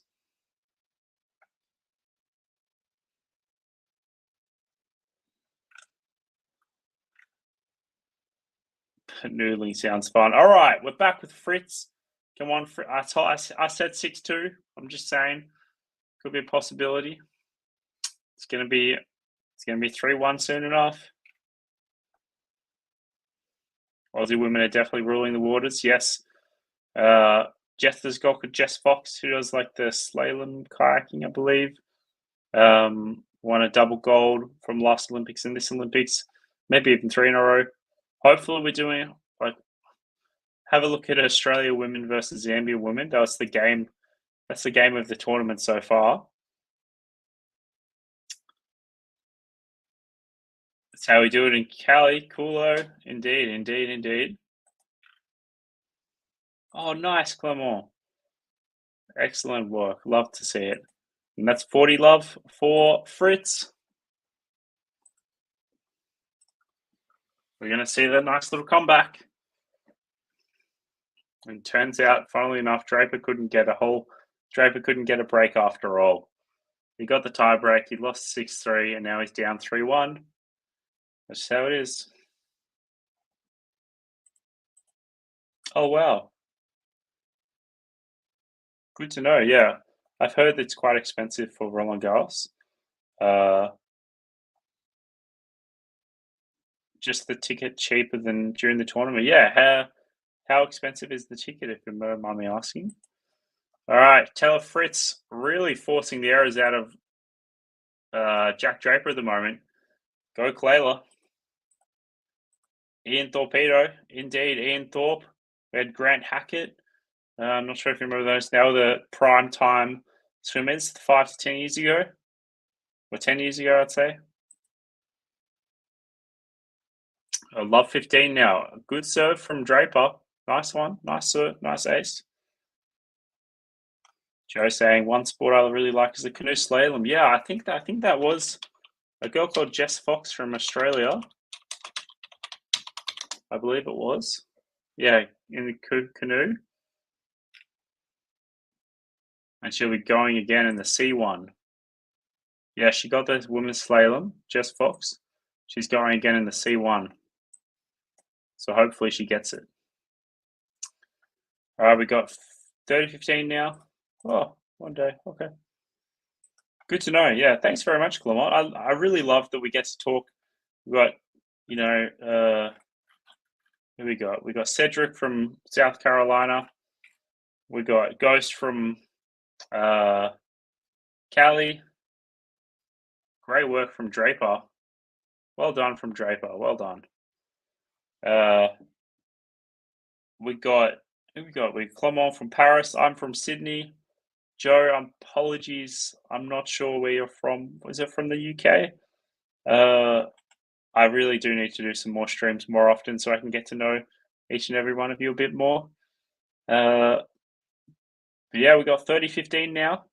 Noodling sounds fun. All right, we're back with Fritz. Come on, Fritz. I said 6-2. I'm just saying, could be a possibility. It's gonna be 3-1 soon enough. Aussie women are definitely ruling the waters. Yes. Jess has got Jess Fox, who does like the slalom kayaking, I believe. Won a double gold from last Olympics and this Olympics, maybe even 3 in a row. Hopefully, we're doing like have a look at Australia women versus Zambia women. That's the game. That's the game of the tournament so far. That's how we do it in Cali. Coolo. Indeed, indeed, indeed. Oh, nice, Clement. Excellent work. Love to see it. And that's 40 love for Fritz. We're going to see that nice little comeback. And turns out, funnily enough, Draper couldn't get a break after all. He got the tie break. He lost 6-3, and now he's down 3-1. That's how it is. Oh, wow. Good to know, yeah. I've heard it's quite expensive for Roland Garros. Just the ticket cheaper than during the tournament. Yeah, how expensive is the ticket, if you don't mind me asking? All right, Taylor Fritz really forcing the errors out of Jack Draper at the moment. Go Clayla. Ian Torpedo. Indeed, Ian Thorpe. We had Grant Hackett. I'm not sure if you remember those. They were the prime time swimmers 5 to 10 years ago. Or 10 years ago, I'd say. I love 15 now. Good serve from Draper. Nice one. Nice serve. Nice ace. Joe saying one sport I really like is the canoe slalom. Yeah, I think that was a girl called Jess Fox from Australia. I believe it was. Yeah, in the canoe. And she'll be going again in the C1. Yeah, she got the women's slalom, Jess Fox. She's going again in the C1. So hopefully she gets it. All right, we got 30-15 now. Oh, one day. Okay. Good to know. Yeah, thanks very much, Clement. I really love that we get to talk. We got, who we got? We got Cedric from South Carolina. We got Ghost from Cali. Great work from Draper. Well done from Draper. Well done. We got who we got? We Clement from Paris. I'm from Sydney. Joe, apologies. I'm not sure where you're from. Was it from the UK? I really do need to do some more streams more often so I can get to know each and every one of you a bit more. But yeah, we got 30-15 now.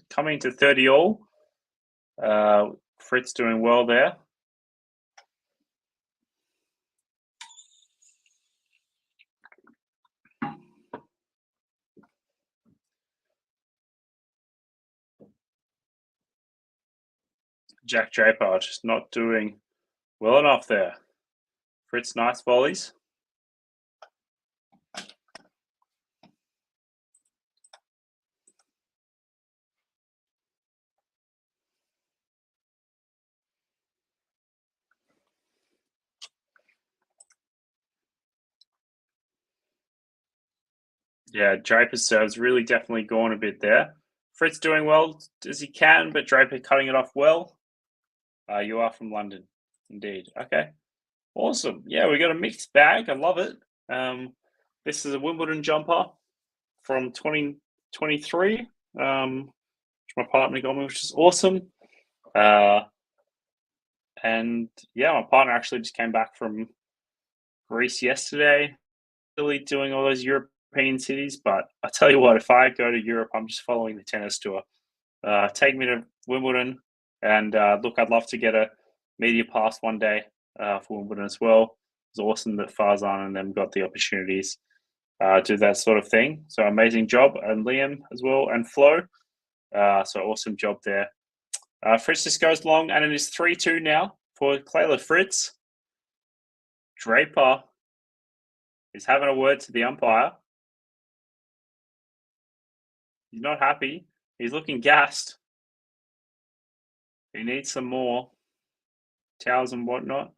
Coming to 30 all. Fritz doing well there. Jack Draper just not doing well enough there. Fritz, nice volleys. Yeah, Draper's serve's really definitely gone a bit there. Fritz doing well as he can, but Draper cutting it off well. You are from London, indeed. Okay, awesome. Yeah, we got a mixed bag. I love it. This is a Wimbledon jumper from 2023, which my partner got me, which is awesome. And yeah, my partner actually just came back from Greece yesterday, really doing all those European cities. But I tell you what, if I go to Europe, I'm just following the tennis tour. Take me to Wimbledon, and look, I'd love to get a media pass one day for Wimbledon as well. It's awesome that Farzan and them got the opportunities do that sort of thing. So amazing job, and Liam as well, and Flo. So awesome job there. Fritz just goes long, and it is 3-2 now for Clayla Fritz. Draper is having a word to the umpire. He's not happy. He's looking gassed. He needs some more towels and whatnot.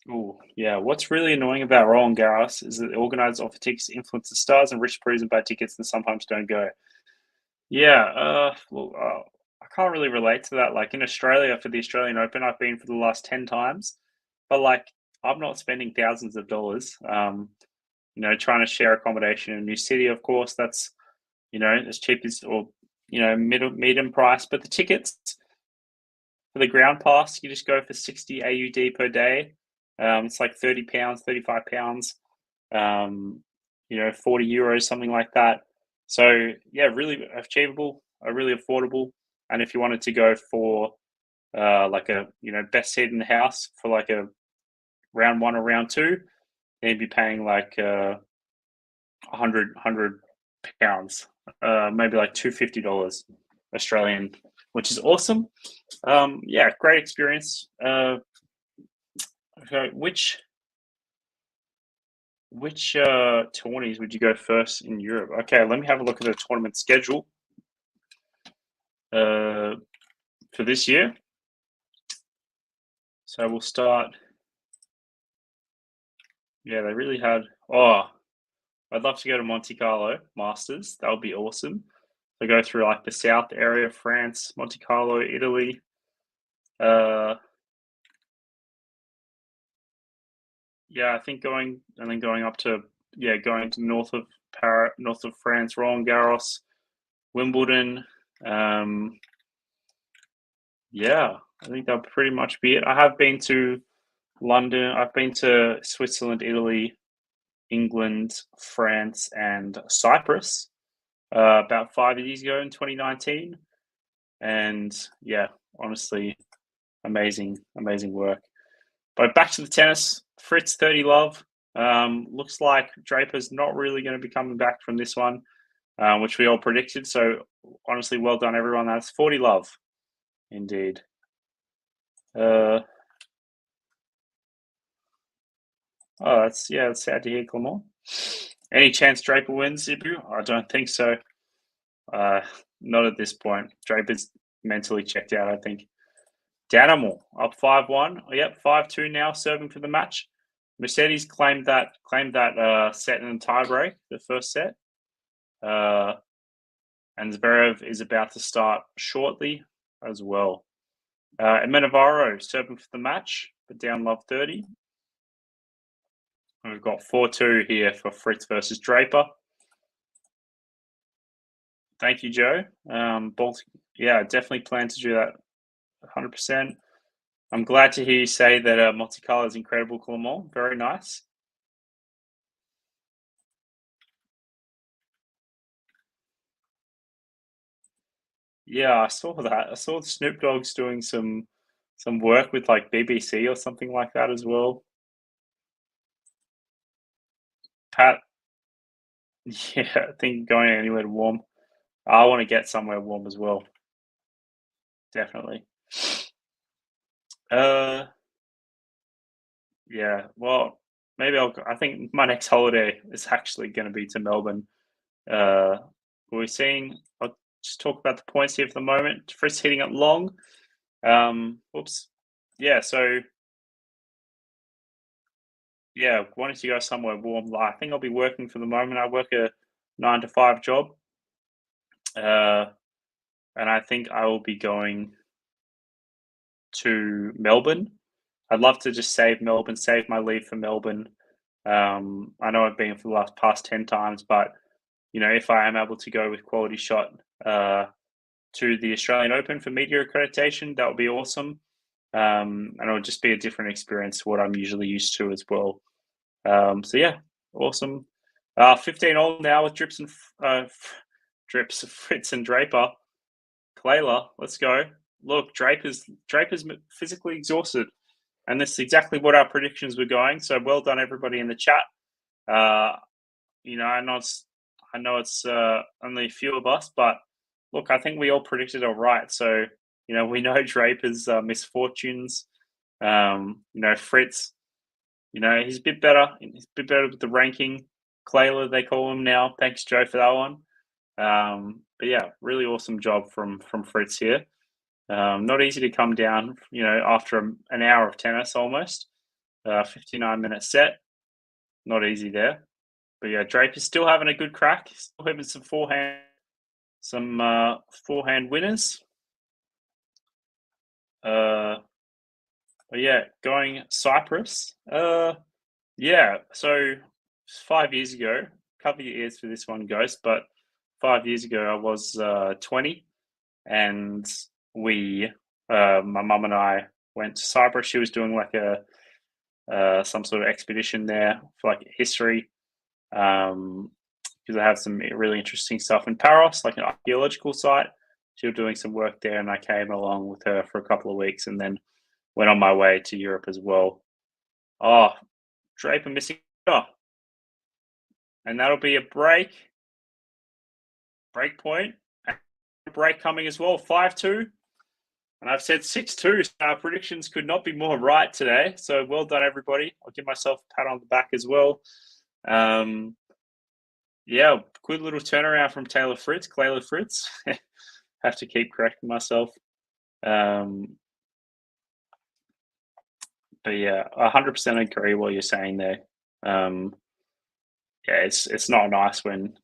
Oh, yeah. What's really annoying about Roland Garros is that the organisers offer tickets to influence the stars and rich pros and buy tickets and sometimes don't go. Yeah, I can't really relate to that. Like in Australia for the Australian Open, I've been for the last 10 times, but like I'm not spending thousands of dollars. Trying to share accommodation in a new city, of course, that's as cheap as or medium price. But the tickets for the ground pass, you just go for 60 AUD per day. It's like £30, £35. 40 euros, something like that. So yeah, really achievable, really affordable. And if you wanted to go for like a best seat in the house for like a round one or round two, then you'd be paying like 100 pounds, maybe like $250 Australian, which is awesome. Yeah, great experience. Okay, which tourneys would you go first in Europe? Okay, let me have a look at the tournament schedule for this year. So we'll start. Yeah, they really had. Oh, I'd love to go to Monte Carlo Masters. That would be awesome. So go through like the south area of France, Monte Carlo, Italy. Yeah, I think going up to going to north of France, Roland Garros, Wimbledon. Yeah, I think that'll pretty much be it. I have been to London. I've been to Switzerland, Italy, England, France, and Cyprus about 5 years ago in 2019. And yeah, honestly, amazing work. But back to the tennis. Fritz 30 love. Looks like Draper's not really going to be coming back from this one, which we all predicted. So honestly, well done, everyone. That's 40 love, indeed. That's sad to hear, Clement. Any chance Draper wins, Ibu? I don't think so. Not at this point. Draper's mentally checked out, I think. Danimal up 5-1. Yep, 5-2 now, serving for the match. Mercedes claimed that set in a tiebreak, the first set. And Zverev is about to start shortly as well. Navarro serving for the match, but down love 30. We've got 4-2 here for Fritz versus Draper. Thank you, Joe. Definitely plan to do that 100%. I'm glad to hear you say that Monte Carlo is incredible, Clement. Very nice. Yeah, I saw that. I saw Snoop Dogg's doing some work with like BBC or something like that as well. Pat, yeah, I think going anywhere warm. I want to get somewhere warm as well. Definitely. Uh, yeah. Well, maybe I think my next holiday is actually going to be to Melbourne. Uh, we're seeing. I'll just talk about the points here for the moment. Fritz hitting it long. Whoops. Yeah. So yeah, wanting to go somewhere warm. I think I'll be working for the moment. I work a 9 to 5 job. Uh, and I think I will be going to Melbourne. I'd love to just save Melbourne, save my leave for Melbourne. I know I've been for the last past 10 times, but if I am able to go with QualityShot to the Australian Open for media accreditation, that would be awesome. And it would just be a different experience to what I'm usually used to as well. So yeah, awesome. 15 all now with Drips, Fritz and Draper. Clayla, let's go. Look, Draper's physically exhausted, and this is exactly what our predictions were going. So well done, everybody in the chat. Uh, I know it's only a few of us, but look, I think we all predicted all right. So we know Draper's misfortunes. Fritz, he's a bit better. He's a bit better with the ranking. Clayla, they call him now. Thanks, Joe, for that one. But yeah, really awesome job from Fritz here. Not easy to come down, after an hour of tennis almost. 59-minute set. Not easy there. But yeah, Draper's still having a good crack. Still having some forehand winners. But yeah, going Cyprus. Yeah, so 5 years ago, a couple of years for this one, Ghost, but 5 years ago I was 20, and my mum and I went to Cyprus. She was doing like some sort of expedition there for like history, because I have some really interesting stuff in Paros, like an archaeological site. She was doing some work there, and I came along with her for a couple of weeks, and then went on my way to Europe as well. Oh, Draper missing, and that'll be a break point, break coming as well. 5-2. And I've said 6-2, so our predictions could not be more right today. So well done, everybody. I'll give myself a pat on the back as well. Yeah, good little turnaround from Clayla Fritz. Have to keep correcting myself. But yeah, 100% agree what you're saying there. Yeah, it's not nice when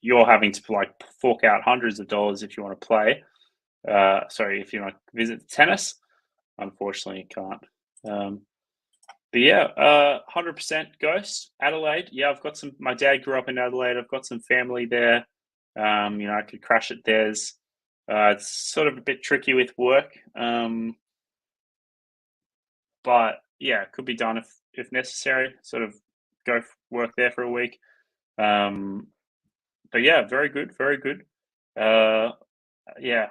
you're having to like fork out hundreds of dollars if you want to play. If you want to visit tennis, unfortunately you can't. But yeah, 100% Ghost. Adelaide, yeah, I've got my dad grew up in Adelaide. I've got some family there. I could crash at theirs. It's sort of a bit tricky with work. But yeah, it could be done if necessary. Sort of go work there for a week. But yeah, very good, very good. Yeah,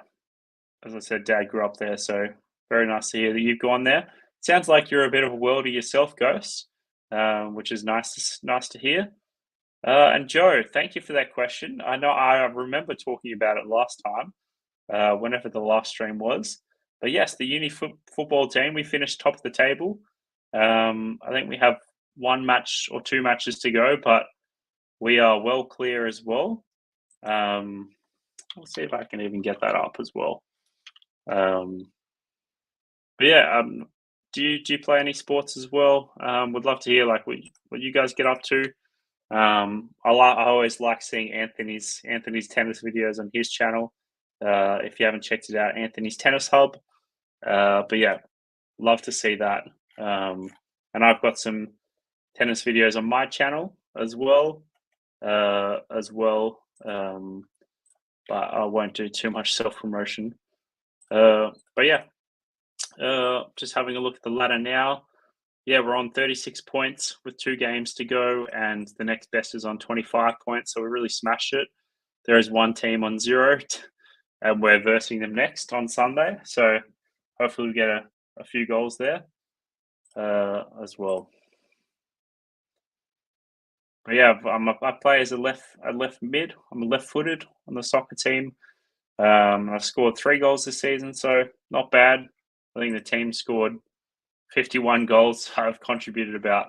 as I said, Dad grew up there, so very nice to hear that you've gone there. Sounds like you're a bit of a worldie yourself, Ghost, which is nice to hear. And Joe, thank you for that question. I know I remember talking about it last time, whenever the last stream was. But yes, the uni football team, we finished top of the table. I think we have one match or two matches to go, but we are well clear as well. I'll see if I can even get that up as well. But yeah, do you play any sports as well? Would love to hear like what you guys get up to. I always like seeing Anthony's tennis videos on his channel. If you haven't checked it out, Anthony's Tennis Hub. But yeah, love to see that. And I've got some tennis videos on my channel as well. But I won't do too much self-promotion. But yeah, just having a look at the ladder now. Yeah, we're on 36 points with 2 games to go, and the next best is on 25 points. So we really smashed it. There is one team on 0. and we're versing them next on Sunday. So hopefully we get a few goals there as well. But yeah, I play as a left mid. I'm a left-footed on the soccer team. I've scored 3 goals this season, so not bad. I think the team scored 51 goals. I've contributed about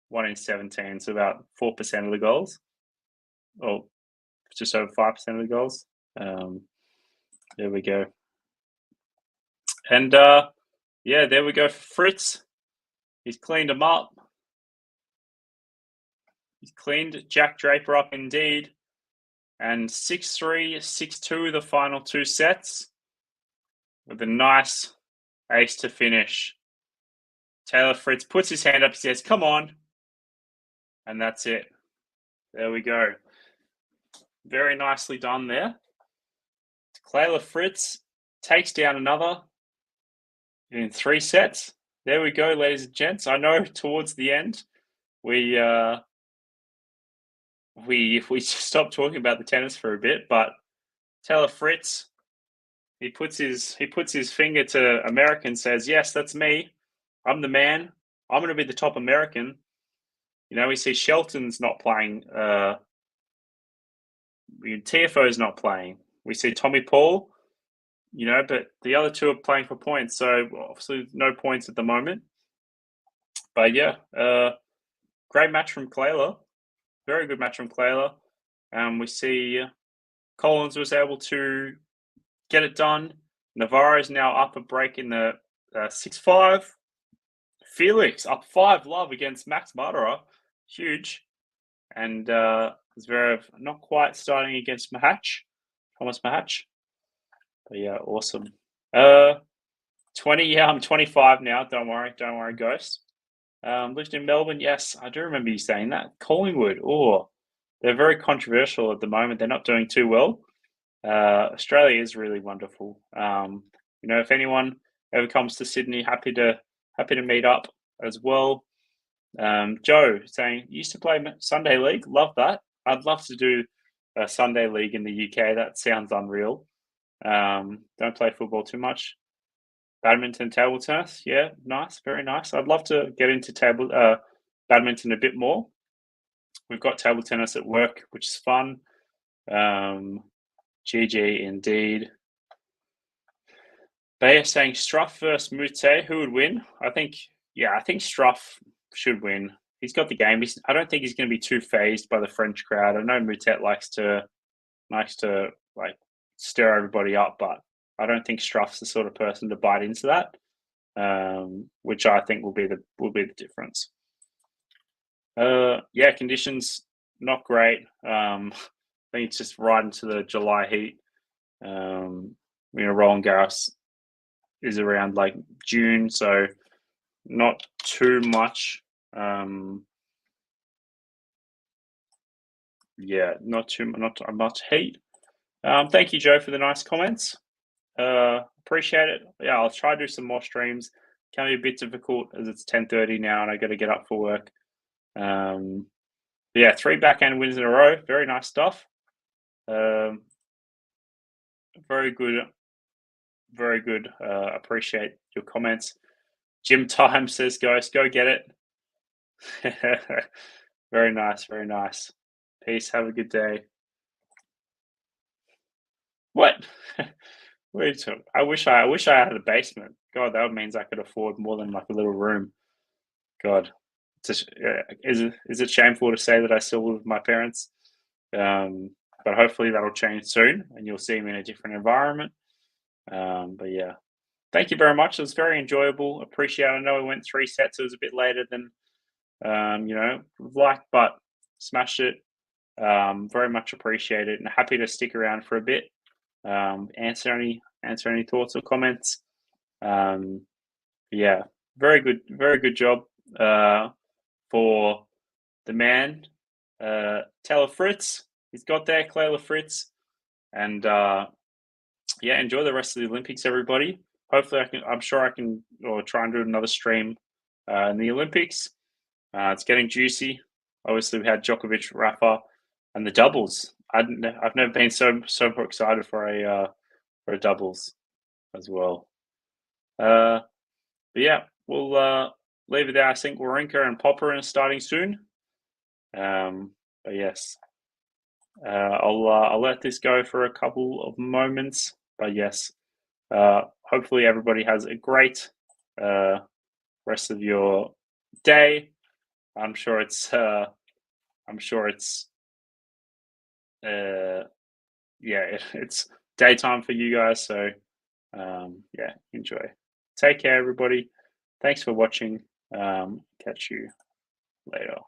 1 in 17, so about 4% of the goals, or just over 5% of the goals. There we go. And yeah, there we go for Fritz. He's cleaned him up. He's cleaned Jack Draper up indeed. And 6-3, 6-2 the final 2 sets with a nice ace to finish. Taylor Fritz puts his hand up, he says, come on. And that's it. There we go. Very nicely done there. Taylor Fritz takes down another in 3 sets. There we go, ladies and gents. I know towards the end we stopped talking about the tennis for a bit, but Taylor Fritz, he puts his finger to America and says, "Yes, that's me. I'm the man. I'm going to be the top American." You know, we see Shelton's not playing. TFO's not playing. We see Tommy Paul. You know, but the other 2 are playing for points. So obviously no points at the moment. But yeah, great match from Clayla. Very good match from Clayla. We see Collins was able to get it done. Navarro is now up a break in the 6-5. Felix up 5-love against Max Martera. Huge. And Zverev not quite starting against Thomas Mahach. But yeah, awesome. 20, yeah, I'm 25 now. Don't worry, Ghost. Lived in Melbourne, yes, I do remember you saying that. Collingwood, they're very controversial at the moment. They're not doing too well. Australia is really wonderful. You know, if anyone ever comes to Sydney, happy to meet up as well. Joe saying, used to play Sunday League. Love that. I'd love to do a Sunday League in the UK. That sounds unreal. Don't play football too much. Badminton, table tennis, yeah, nice, very nice. I'd love to get into badminton a bit more. We've got table tennis at work, which is fun. GG indeed. They are saying Struff versus Mute. Who would win? I think Struff should win. He's got the game. I don't think he's going to be too phased by the French crowd. I know Moutet likes to like stir everybody up, but I don't think Struff's the sort of person to bite into that, which I think will be the difference. Yeah, conditions not great. I think it's just right into the July heat. Roland Garros is around like June, so not too much. Yeah, not much heat. Thank you, Joe, for the nice comments. Appreciate it. Yeah, I'll try to do some more streams. Can be a bit difficult as it's 10:30 now and I got to get up for work. Yeah, 3 backhand wins in a row. Very nice stuff. Very good. Very good. Appreciate your comments. Gym time says, Ghost, go get it. Very nice. Very nice. Peace. Have a good day. What? I wish I had a basement. God, that means I could afford more than like a little room. God, is it shameful to say that I still live with my parents? But hopefully that'll change soon, and you'll see me in a different environment. But yeah, thank you very much. It was very enjoyable. Appreciate it. I know we went 3 sets. It was a bit later than but smashed it. Very much appreciated, and happy to stick around for a bit. Answer any thoughts or comments. Yeah, very good job for the man, Taylor Fritz. He's got there, Taylor Fritz, and yeah, enjoy the rest of the Olympics, everybody. Hopefully, I'm sure I can try and do another stream in the Olympics. It's getting juicy. Obviously, we had Djokovic, Rafa, and the doubles. I've never been so excited for a doubles as well. But yeah, we'll leave it there. I think Wawrinka and Popper are starting soon. But yes, I'll let this go for a couple of moments. But yes, hopefully everybody has a great rest of your day. I'm sure it's yeah, it's daytime for you guys. So yeah, enjoy. Take care, everybody. Thanks for watching. Catch you later.